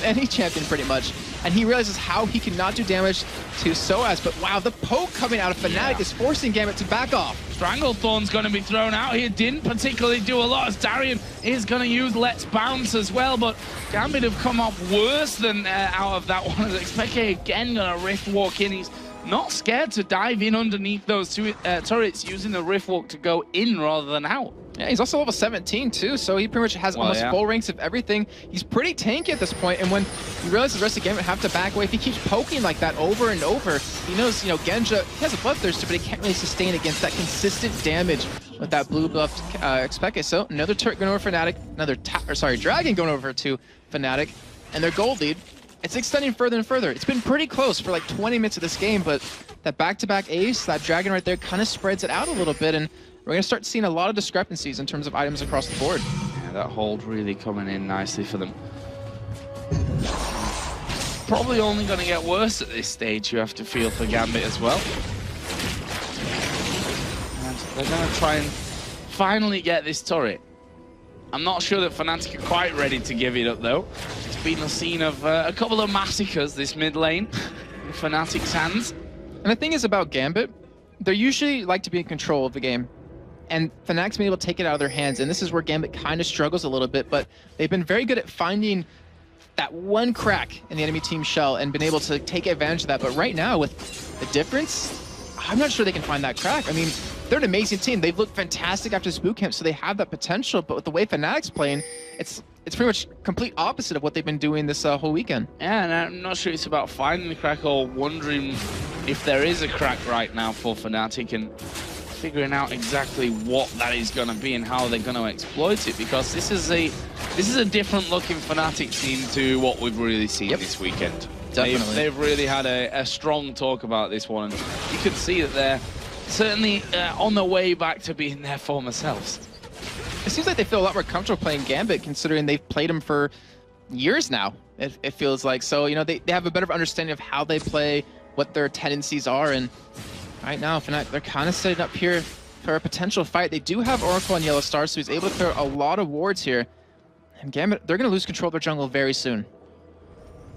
any champion pretty much. And he realizes how he cannot do damage to Soaz, but wow, the poke coming out of Fnatic is forcing Gambit to back off. Stranglethorn's going to be thrown out here. Didn't particularly do a lot as Darian is going to use Let's Bounce as well, but Gambit have come off worse than out of that one. As Xpeke again going to Rift Walk in. He's not scared to dive in underneath those two turrets, using the Rift Walk to go in rather than out. Yeah, he's also level 17 too, so he pretty much has almost full ranks of everything. He's pretty tanky at this point, and when he realizes the rest of the game have to back away, if he keeps poking like that over and over, he knows, you know, Genja, he has a Bloodthirster, but he can't really sustain against that consistent damage with that blue buffed Expected. So another turret going over for Fnatic, another Dragon going over to Fnatic, and their gold lead, it's extending further and further. It's been pretty close for like 20 minutes of this game, but that back-to-back ace, that Dragon right there kind of spreads it out a little bit, and we're going to start seeing a lot of discrepancies in terms of items across the board. Yeah, that hold really coming in nicely for them. Probably only going to get worse at this stage, you have to feel, for Gambit as well. And they're going to try and finally get this turret. I'm not sure that Fnatic are quite ready to give it up, though. It's been a scene of a couple of massacres, this mid lane, in Fnatic's hands. And the thing is about Gambit, they usually like to be in control of the game. And Fnatic's been able to take it out of their hands, and this is where Gambit kind of struggles a little bit, but they've been very good at finding that one crack in the enemy team's shell and been able to take advantage of that. But right now, with the difference, I'm not sure they can find that crack. I mean, they're an amazing team. They've looked fantastic after this boot camp, so they have that potential, but with the way Fnatic's playing, it's pretty much complete opposite of what they've been doing this whole weekend. Yeah, and I'm not sure it's about finding the crack or wondering if there is a crack right now for Fnatic, and figuring out exactly what that is going to be and how they're going to exploit it, because this is a different looking Fnatic team to what we've really seen this weekend. Definitely. They've really had a strong talk about this one, and you can see that they're certainly on their way back to being their former selves. It seems like they feel a lot more comfortable playing Gambit, considering they've played him for years now, it feels like. So, you know, they have a better understanding of how they play, what their tendencies are, and right now, Fnatic, they're kind of setting up here for a potential fight. They do have Oracle on Yellow Star, so he's able to clear a lot of wards here. And Gambit, they're going to lose control of their jungle very soon.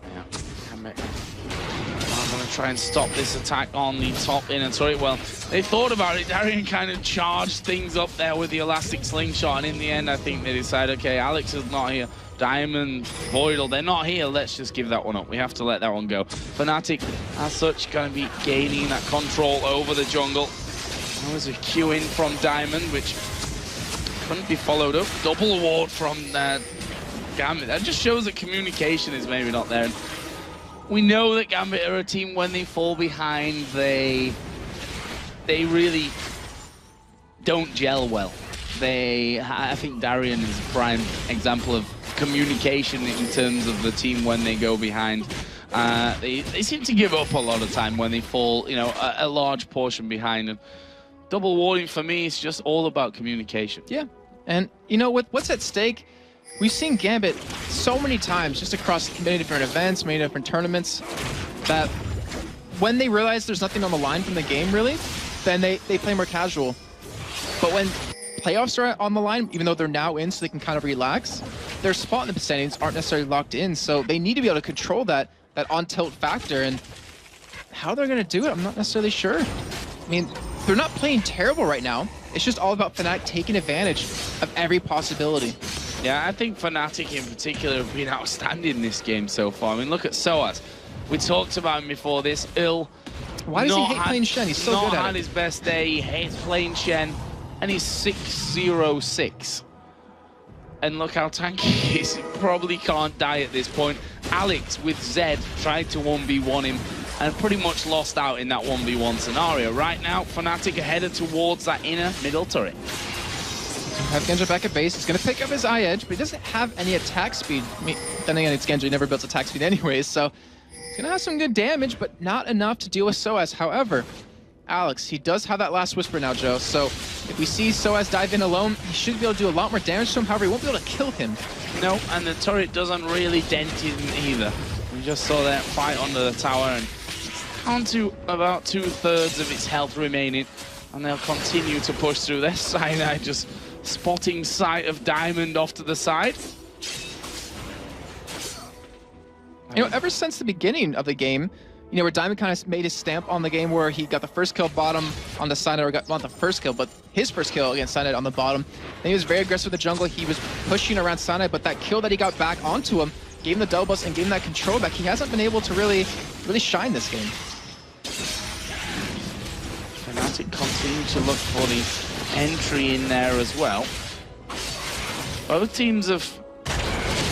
Yeah, Gambit. I'm going to try and stop this attack on the top inner turret. Well, they thought about it. Darian kind of charged things up there with the elastic slingshot, and in the end, I think they decided, okay, Alex is not here. Diamond, Voidal, they're not here. Let's just give that one up. We have to let that one go. Fnatic, as such, going to be gaining that control over the jungle. There was a Q in from Diamond, which couldn't be followed up. Double ward from Gambit. That just shows that communication is maybe not there. And we know that Gambit are a team, when they fall behind, they really don't gel well. I think Darian is a prime example of communication in terms of the team when they go behind. They seem to give up a lot of time when they fall, you know, a large portion behind. And double warding for me is just all about communication. Yeah, and you know, with what's at stake, we've seen Gambit so many times just across many different events, many different tournaments, that when they realize there's nothing on the line from the game, really, then they play more casual. But when playoffs are on the line, even though they're now in so they can kind of relax, their spot in the standings aren't necessarily locked in, so they need to be able to control that on-tilt factor, and how they're going to do it, I'm not necessarily sure. I mean, they're not playing terrible right now. It's just all about Fnatic taking advantage of every possibility. Yeah, I think Fnatic in particular have been outstanding in this game so far. I mean, look at Soaz. We talked about him before this. Why does he hate playing Shen? He's so good at it. Not had his best day. He hates playing Shen. And he's 6-0-6. And look how tanky he is. He probably can't die at this point. Alex with Zed tried to 1v1 him and pretty much lost out in that 1v1 scenario. Right now, Fnatic are headed towards that inner middle turret. Have Genja back at base. He's going to pick up his eye edge, but he doesn't have any attack speed. I mean, then again, it's Genja. He never builds attack speed anyways, so he's going to have some good damage, but not enough to deal with Soaz. However, Alex, he does have that last whisper now, Joe, so if we see Soaz dive in alone, he should be able to do a lot more damage to him. However, he won't be able to kill him. No, and the turret doesn't really dent him either. We just saw that fight under the tower, and down to about 2/3 of its health remaining, and they'll continue to push through. Their Cyanide just spotting sight of Diamond off to the side. You know, ever since the beginning of the game, you know, where Diamond kind of made his stamp on the game, where he got the first kill bottom on the Cyanide, or got not the first kill, but his first kill against Cyanide on the bottom. And he was very aggressive with the jungle. He was pushing around Cyanide, but that kill that he got back onto him gave him the double bust and gave him that control back. He hasn't been able to really shine this game. seem to look for the entry in there as well. Both teams have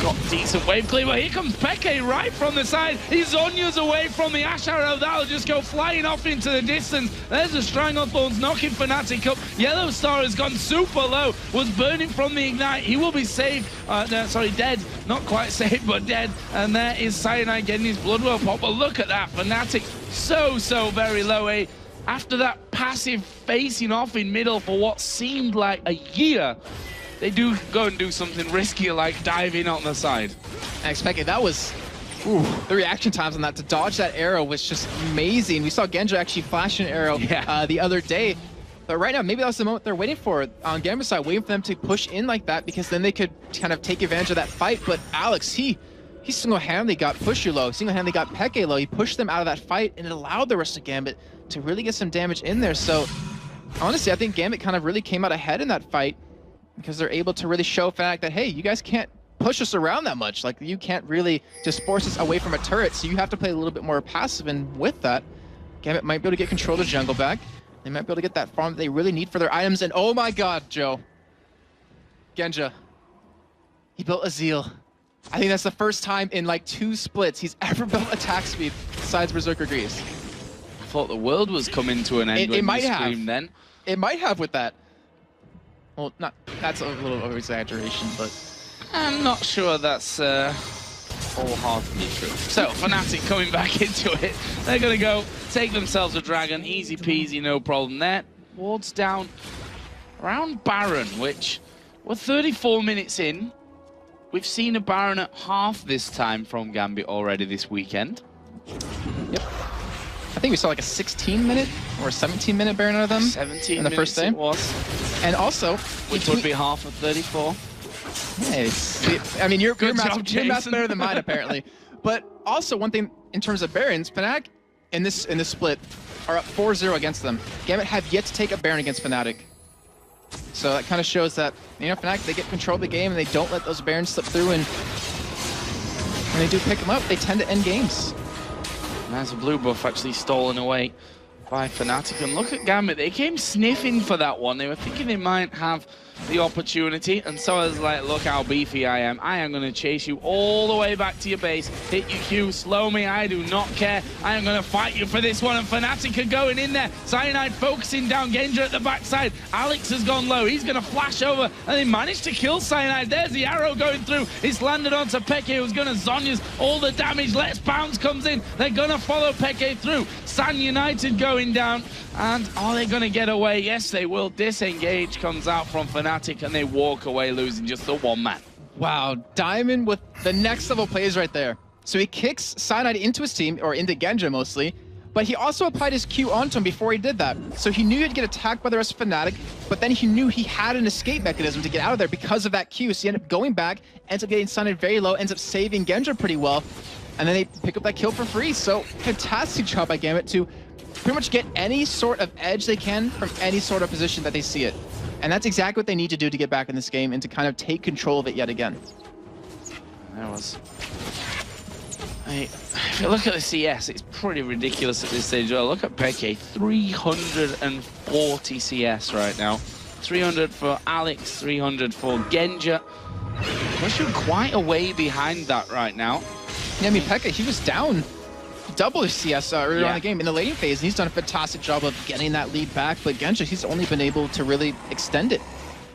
got decent wave clear, but here comes Peke right from the side. He's Zonya's away from the Ash Arrow. That'll just go flying off into the distance. There's the Stranglethorns knocking Fnatic up. Yellow Star has gone super low, was burning from the Ignite. He will be saved, dead. Not quite saved, but dead. And there is Cyanide getting his blood well pop. But look at that, Fnatic so very low. After that passive facing off in middle for what seemed like a year, they do go and do something risky like dive in on the side. I expected that was... Ooh, the reaction times on that to dodge that arrow was just amazing. We saw Genja actually flash an arrow the other day. But right now, maybe that was the moment they're waiting for on Gambit's side, waiting for them to push in like that because then they could kind of take advantage of that fight. But Alex, he single-handedly got Pusher low, single-handedly got Peke low. He pushed them out of that fight and it allowed the rest of Gambit to really get some damage in there. So honestly, I think Gambit kind of really came out ahead in that fight, because they're able to really show Fnatic that, hey, you guys can't push us around that much. Like, you can't really just force us away from a turret, so you have to play a little bit more passive, and with that, Gambit might be able to get control of the jungle back. They might be able to get that farm that they really need for their items, and oh my god, Joe. Genja. He built a Zeal. I think that's the first time in like 2 splits he's ever built attack speed besides Berserker Greaves. I thought the world was coming to an end when you screamed then. It might have with that. Well, that's a little over-exaggeration, but... I'm not sure that's wholeheartedly true. So, Fnatic coming back into it. They're going to go take themselves a dragon. Easy peasy, no problem there. Wards down around Baron, which we're 34 minutes in. We've seen a Baron at half this time from Gambit already this weekend. Yep. I think we saw like a 16-minute or a 17-minute Baron out of them 17 in the first day. It was. And also, which would be half of 34. Hey, I mean, your math's better than mine apparently. But also one thing in terms of Barons, Fnatic in this split are up 4-0 against them. Gambit have yet to take a Baron against Fnatic. So that kind of shows that, you know, Fnatic, they get control of the game and they don't let those Barons slip through, and when they do pick them up, they tend to end games. There's a blue buff actually stolen away by Fnatic. And look at Gambit, they came sniffing for that one. They were thinking they might have the opportunity, and so I was like, look how beefy I am. I am going to chase you all the way back to your base, hit your Q, slow me, I do not care. I am going to fight you for this one, and Fnatic are going in there. Cyanide focusing down Genja at the backside. Alex has gone low, he's going to flash over, and they managed to kill Cyanide. There's the arrow going through. It's landed onto Peke, who's going to Zonya's all the damage. Let's Bounce comes in. They're going to follow Peke through. San United going down, and are they going to get away? Yes, they will. Disengage comes out from Fnatic, and they walk away, losing just the 1 man. Wow, Diamond with the next level plays right there. So he kicks Cyanide into his team, or into Genja mostly, but he also applied his Q onto him before he did that. So he knew he'd get attacked by the rest of Fnatic, but then he knew he had an escape mechanism to get out of there because of that Q. So he ended up going back, ends up getting Cyanide very low, ends up saving Genja pretty well, and then they pick up that kill for free. So fantastic job by Gambit to pretty much get any sort of edge they can from any sort of position that they see it. And that's exactly what they need to do to get back in this game and to kind of take control of it yet again. That was... if you look at the CS, it's pretty ridiculous at this stage. Well, look at Peke, 340 CS right now. 300 for Alex, 300 for Genja. Pushing quite a way behind that right now. Yeah, I mean, Peke, he was down double his CS earlier on in the game in the laning phase, and he's done a fantastic job of getting that lead back, but Genja, he's only been able to really extend it.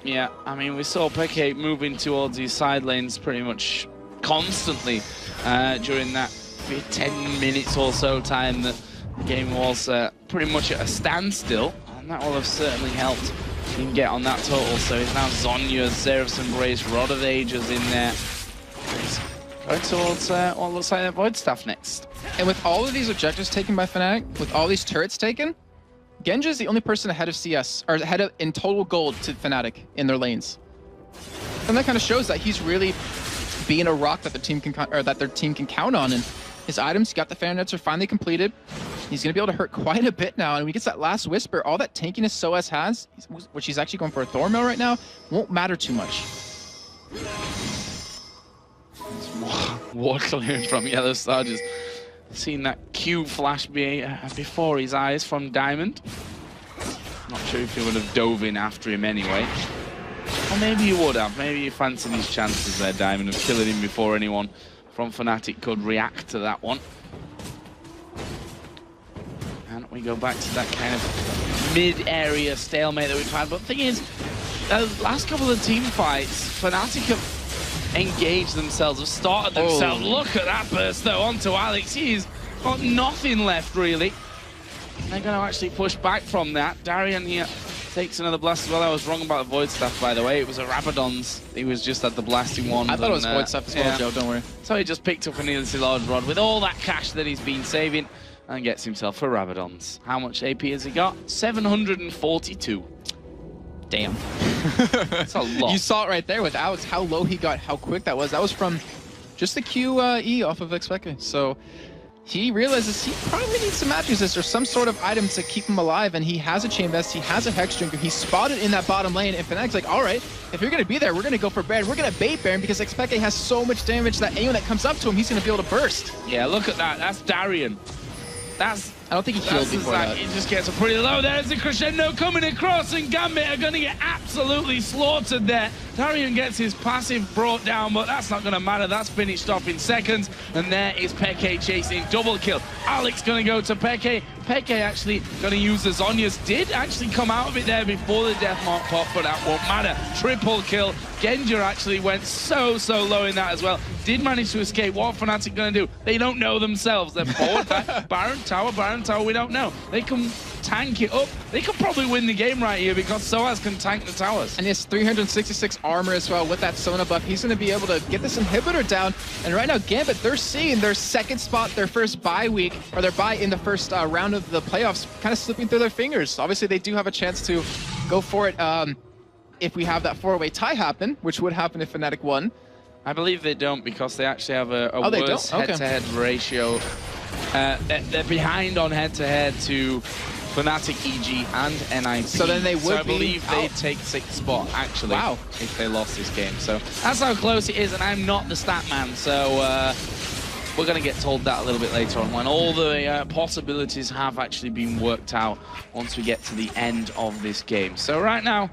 Yeah, I mean, we saw Peke moving towards these side lanes pretty much constantly during that 10 minutes or so time that the game was pretty much at a standstill, and that will have certainly helped him get on that total. So he's now Zonya, Xerath's Embrace, Rod of Ages in there. Going towards what looks like their Void Staff next. And with all of these objectives taken by Fnatic, with all these turrets taken, Genja is the only person ahead of CS, or ahead of in total gold to Fnatic in their lanes. And that kind of shows that he's really being a rock that their team can count on. And his items, got the Phantom Nets are finally completed. He's going to be able to hurt quite a bit now. And when he gets that last Whisper, all that tankiness SOAS has, which he's actually going for a Thornmail right now, won't matter too much. Ward clearing from Yellow Star, just seen that Q flash before his eyes from Diamond. Not sure if he would have dove in after him anyway. Or maybe he would have. Maybe he fancied his chances there, Diamond, of killing him before anyone from Fnatic could react to that one. And we go back to that kind of mid-area stalemate that we've had. But the thing is, the last couple of team fights, Fnatic have engaged themselves, have started themselves. Look at that burst, though, onto Alex. He's got nothing left, really. They're going to actually push back from that. Darian here takes another blast as well. I was wrong about the Void Staff, by the way. It was a Rabadon's. He was just at the blasting one. I thought it was Void Staff as well, Joe, don't worry. So he just picked up a needlessly large rod with all that cash that he's been saving and gets himself a Rabadon's. How much AP has he got? 742. Damn. That's a lot. You saw it right there with Alex, how low he got, how quick that was. That was from just the QE off of Expecke. So he realizes he probably needs some match resist or some sort of item to keep him alive, and he has a Chain Vest, he has a Hex Drinker, he's spotted in that bottom lane, and Fnatic's like, all right, if you're going to be there, we're going to go for Baron, we're going to bait Baron, because Expecke has so much damage that anyone that comes up to him, he's going to be able to burst. Yeah, look at that. That's Darian. I don't think he healed before that. He just gets a pretty low. There's a crescendo coming across, and Gambit are going to get absolutely slaughtered there. Darian gets his passive brought down, but that's not going to matter. That's finished off in seconds. And there is Peke chasing double kill. Alex going to go to Peke. Peke actually going to use the Zhonya's. Did actually come out of it there before the death mark pop, but that won't matter. Triple kill. Genja actually went so low in that as well. Did manage to escape. What are Fnatic going to do? They don't know themselves. They're forward, back, Baron Tower, we don't know. They can tank it up. They could probably win the game right here because Soaz can tank the towers. And his 366 armor as well with that Sona buff. He's going to be able to get this inhibitor down. And right now, Gambit, they're seeing their second spot, their first bye week, or their bye in the first round of the playoffs kind of slipping through their fingers. Obviously, they do have a chance to go for it if we have that four-way tie happen, which would happen if Fnatic won. I believe they don't because they actually have a worse head-to-head ratio. They're behind on head-to-head to Fnatic, EG, and NIP. So then they would I believe they'd take 6th spot, actually, if they lost this game. So that's how close it is, and I'm not the stat man, so we're going to get told that a little bit later on when all the possibilities have actually been worked out once we get to the end of this game. So right now,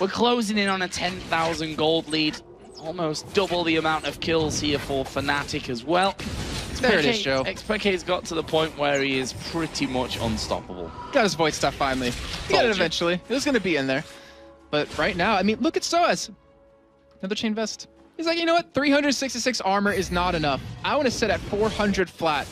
we're closing in on a 10,000 gold lead. Almost double the amount of kills here for Fnatic as well. There it is, Joe. Xpeke's got to the point where he is pretty much unstoppable. Got his Void Staff finally. He got it eventually. It was going to be in there. But right now, I mean, look at Soaz. Another Chain Vest. He's like, you know what? 366 armor is not enough. I want to sit at 400 flat.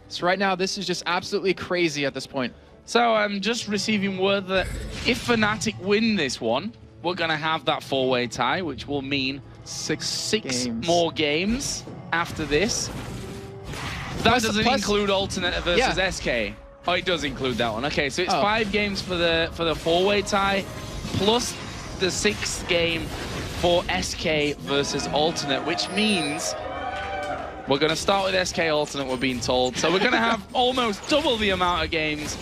So right now, this is just absolutely crazy at this point. So I'm just receiving word that if Fnatic win this one, we're going to have that four-way tie, which will mean six more games after this. That doesn't include alternate versus SK. Oh, it does include that one. Okay, so it's 5 games for the four-way tie, plus the 6th game for SK versus alternate, which means we're going to start with SK alternate, we're being told. So we're going to have almost double the amount of games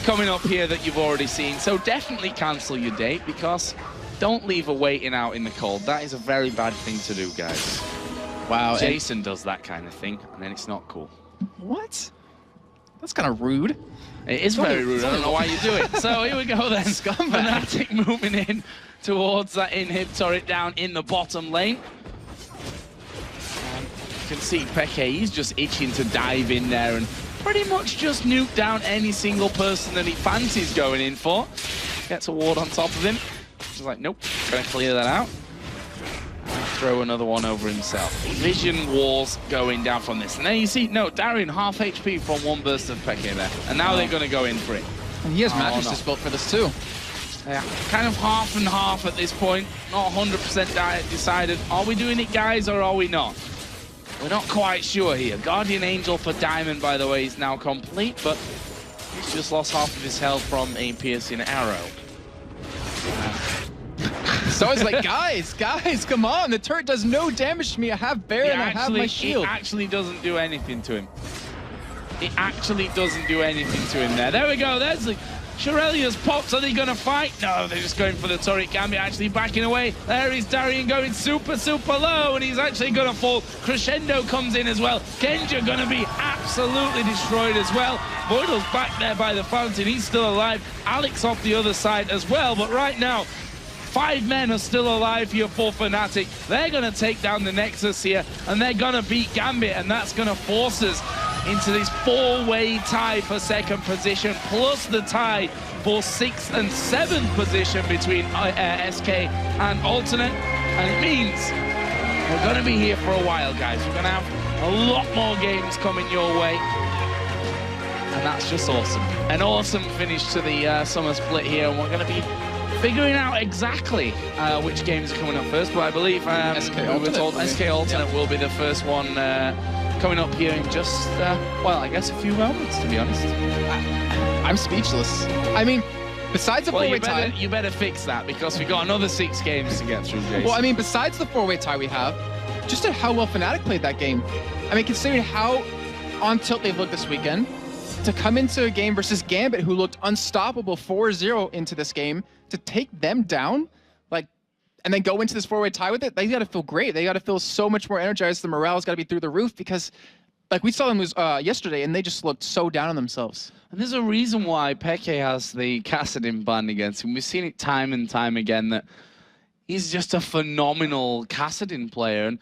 coming up here that you've already seen. So definitely cancel your date because don't leave her waiting out in the cold. That is a very bad thing to do, guys. Wow. Jason does that kind of thing, and then it's not cool. What? That's kind of rude. It is very rude. I don't know why you do it. So here we go then. Fnatic moving in towards that inhib turret down in the bottom lane. You can see Peke, he's just itching to dive in there and pretty much just nuke down any single person that he fancies going in for. Gets a ward on top of him. Just like, nope, gonna clear that out. Throw another one over himself. Vision walls going down from this. And then you see, no, Darian half HP from one burst of Peke there. And now they're gonna go in for it. And he has Matrix built for this too. Yeah, kind of half and half at this point. Not 100% decided. Are we doing it, guys, or are we not? We're not quite sure here. Guardian Angel for Diamond, by the way, is now complete, but he's just lost half of his health from a piercing arrow. So it's like, guys, come on. The turret does no damage to me. I have Baron, I have my shield. It actually doesn't do anything to him. It actually doesn't do anything to him there. There we go. There's Shirelia's pops, are they going to fight? No, they're just going for the turret. Gambit actually backing away. There is Darian going super, super low, and he's actually going to fall. Crescendo comes in as well. Genja going to be absolutely destroyed as well. Voidal's back there by the fountain. He's still alive. Alex off the other side as well, but right now, 5 men are still alive here for Fnatic. They're going to take down the Nexus here, and they're going to beat Gambit, and that's going to force us into this 4-way tie for 2nd position, plus the tie for 6th and 7th position between SK and Alternate. And it means we're going to be here for a while, guys. We're going to have a lot more games coming your way. And that's just awesome. An awesome finish to the summer split here, and we're going to be figuring out exactly which games are coming up first. But I believe SK Alternate will be the first one coming up here in just, well, I guess a few moments, to be honest. I'm speechless. I mean, besides the 4-way tie... You better fix that, because we got another 6 games to get through, Jason. Well, I mean, besides the 4-way tie we have, just at how well Fnatic played that game. I mean, considering how on tilt they've looked this weekend, to come into a game versus Gambit, who looked unstoppable 4-0 into this game, to take them down, like, and then go into this 4-way tie with it, they got to feel great. They got to feel so much more energized. The morale's got to be through the roof, because, like, we saw them lose yesterday, and they just looked so down on themselves. And there's a reason why Peke has the Kassadin ban against him. We've seen it time and time again that he's just a phenomenal Kassadin player. And,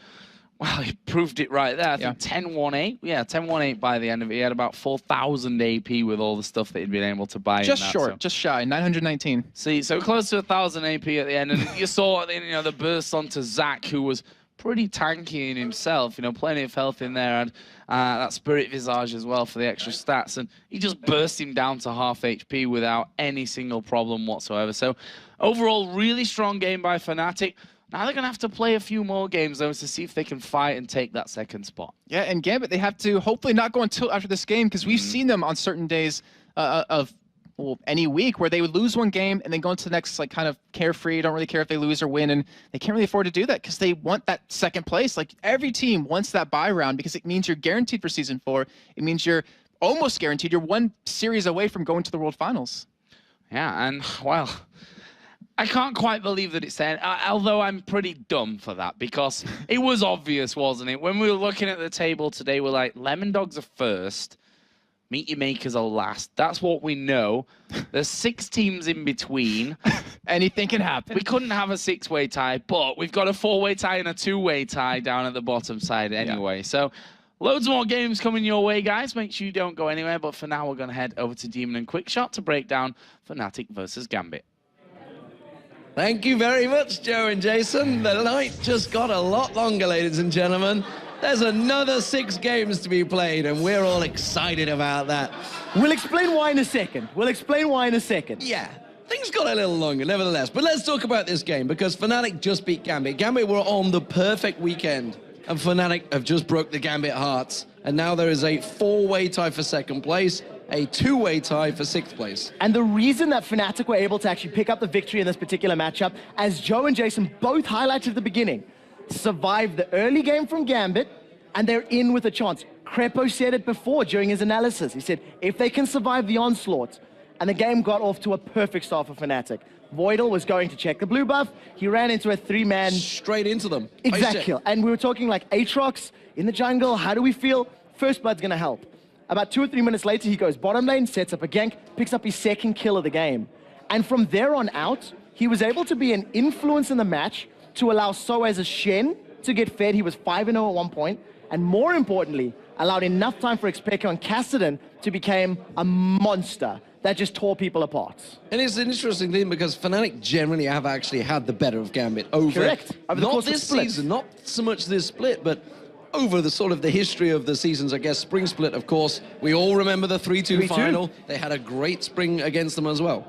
well, he proved it right there. I think 10-1-8. Yeah, 10-1-8 by the end of it. He had about 4,000 AP with all the stuff that he'd been able to buy. Just short, just shy, 919. See, so close to 1,000 AP at the end. And you saw, you know, the burst onto Zach, who was pretty tanky in himself. You know, plenty of health in there. And that Spirit Visage as well for the extra stats. And he just burst him down to half HP without any single problem whatsoever. So overall, really strong game by Fnatic. Now they're going to have to play a few more games, though, to see if they can fight and take that 2nd spot. Yeah, and Gambit, they have to hopefully not go on tilt after this game, because we've seen them on certain days of any week where they would lose one game and then go into the next, like, kind of carefree, don't really care if they lose or win, and they can't really afford to do that because they want that 2nd place. Like, every team wants that bye round because it means you're guaranteed for Season 4. It means you're almost guaranteed. You're one series away from going to the World Finals. Yeah, and, well, I can't quite believe that it's there, although I'm pretty dumb for that, because it was obvious, wasn't it? When we were looking at the table today, we're like, Lemon Dogs are first, Meet Your Makers are last. That's what we know. There's 6 teams in between. Anything can happen. We couldn't have a 6-way tie, but we've got a 4-way tie and a 2-way tie down at the bottom side anyway. Yeah. So loads more games coming your way, guys. Make sure you don't go anywhere, but for now, we're going to head over to Demon and Quickshot to break down Fnatic versus Gambit. Thank you very much, Joe and Jason. The night just got a lot longer, ladies and gentlemen. There's another 6 games to be played, and we're all excited about that. We'll explain why in a second. Yeah, things got a little longer, nevertheless. But let's talk about this game, because Fnatic just beat Gambit. Gambit were on the perfect weekend, and Fnatic have just broke the Gambit hearts. And now there is a 4-way tie for 2nd place, a 2-way tie for 6th place. And the reason that Fnatic were able to actually pick up the victory in this particular matchup, as Joe and Jason both highlighted at the beginning, survived the early game from Gambit, and they're in with a chance. Crepo said it before during his analysis. He said, if they can survive the onslaught, and the game got off to a perfect start for Fnatic. Voidal was going to check the blue buff. He ran into a 3-man. Straight into them. Exactly. And we were talking like Aatrox in the jungle. How do we feel? First Blood's going to help. About 2 or 3 minutes later, he goes bottom lane, sets up a gank, picks up his 2nd kill of the game. And from there on out, he was able to be an influence in the match to allow Soaz as Shen to get fed. He was 5-0 at one point. And more importantly, allowed enough time for Xpeko and Kassadin to become a monster that just tore people apart. And it's an interesting thing because Fnatic generally have actually had the better of Gambit over... Correct. Over the not this season, not so much this split, but over the sort of the history of the seasons, I guess. Spring split, of course. We all remember the 3-2 final. They had a great spring against them as well.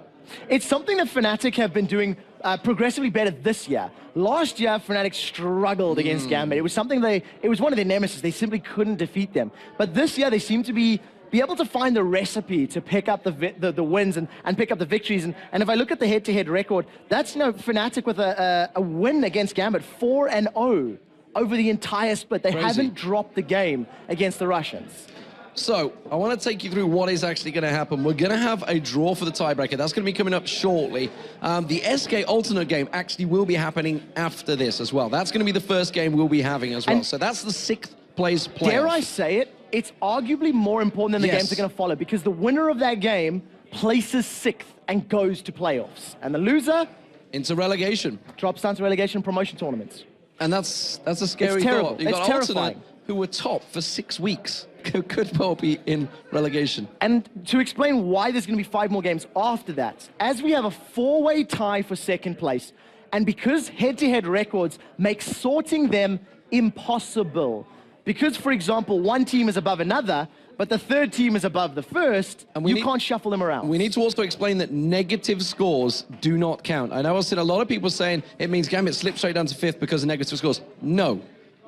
It's something that Fnatic have been doing progressively better this year. Last year, Fnatic struggled against Gambit. It was something it was one of their nemesis. They simply couldn't defeat them. But this year, they seem to be able to find the recipe to pick up the wins and pick up the victories. And if I look at the head-to-head record, that's, you know, Fnatic with a win against Gambit, 4-0 over the entire split. They haven't dropped the game against the Russians. So, I want to take you through what is actually going to happen. We're going to have a draw for the tiebreaker. That's going to be coming up shortly. The SK alternate game actually will be happening after this as well. That's going to be the first game we'll be having as well. And so that's the 6th place playoff. Dare I say it? It's arguably more important than the games are going to follow, because the winner of that game places 6th and goes to playoffs. And the loser into relegation. Drops down to relegation and promotion tournaments. And that's a scary thought. You've got alternate who were top for 6 weeks. Could well be in relegation. And to explain why there's going to be 5 more games after that, as we have a 4-way tie for 2nd place, and because head-to-head records make sorting them impossible, because, for example, one team is above another, but the 3rd team is above the 1st, and you can't shuffle them around. We need to also explain that negative scores do not count. I know I've seen a lot of people saying it means Gambit slips straight down to 5th because of negative scores. No.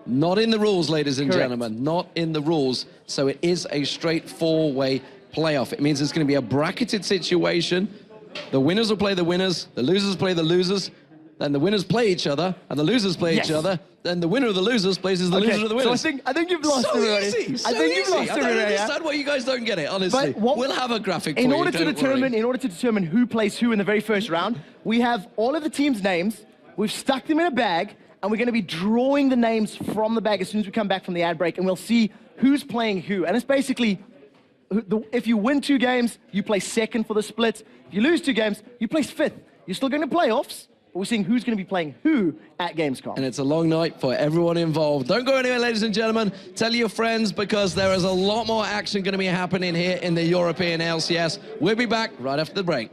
Not in the rules, ladies and gentlemen. Not in the rules. So it is a straight 4-way playoff. It means it's going to be a bracketed situation. The winners will play the winners, the losers play the losers, then the winners play each other, and the losers play each other, then the winner of the losers plays the loser of the winners. So I think you've lost everybody. I think you've lost everybody. I don't understand why you guys don't get it, honestly. We'll have a graphic for you, in order to determine who plays who in the very first round, we have all of the teams' names, we've stuck them in a bag, and we're going to be drawing the names from the bag as soon as we come back from the ad break, and we'll see who's playing who. And it's basically, if you win 2 games, you place 2nd for the split. If you lose 2 games, you place 5th. You're still going to playoffs, but we're seeing who's going to be playing who at Gamescom. And it's a long night for everyone involved. Don't go anywhere, ladies and gentlemen. Tell your friends, because there is a lot more action going to be happening here in the European LCS. We'll be back right after the break.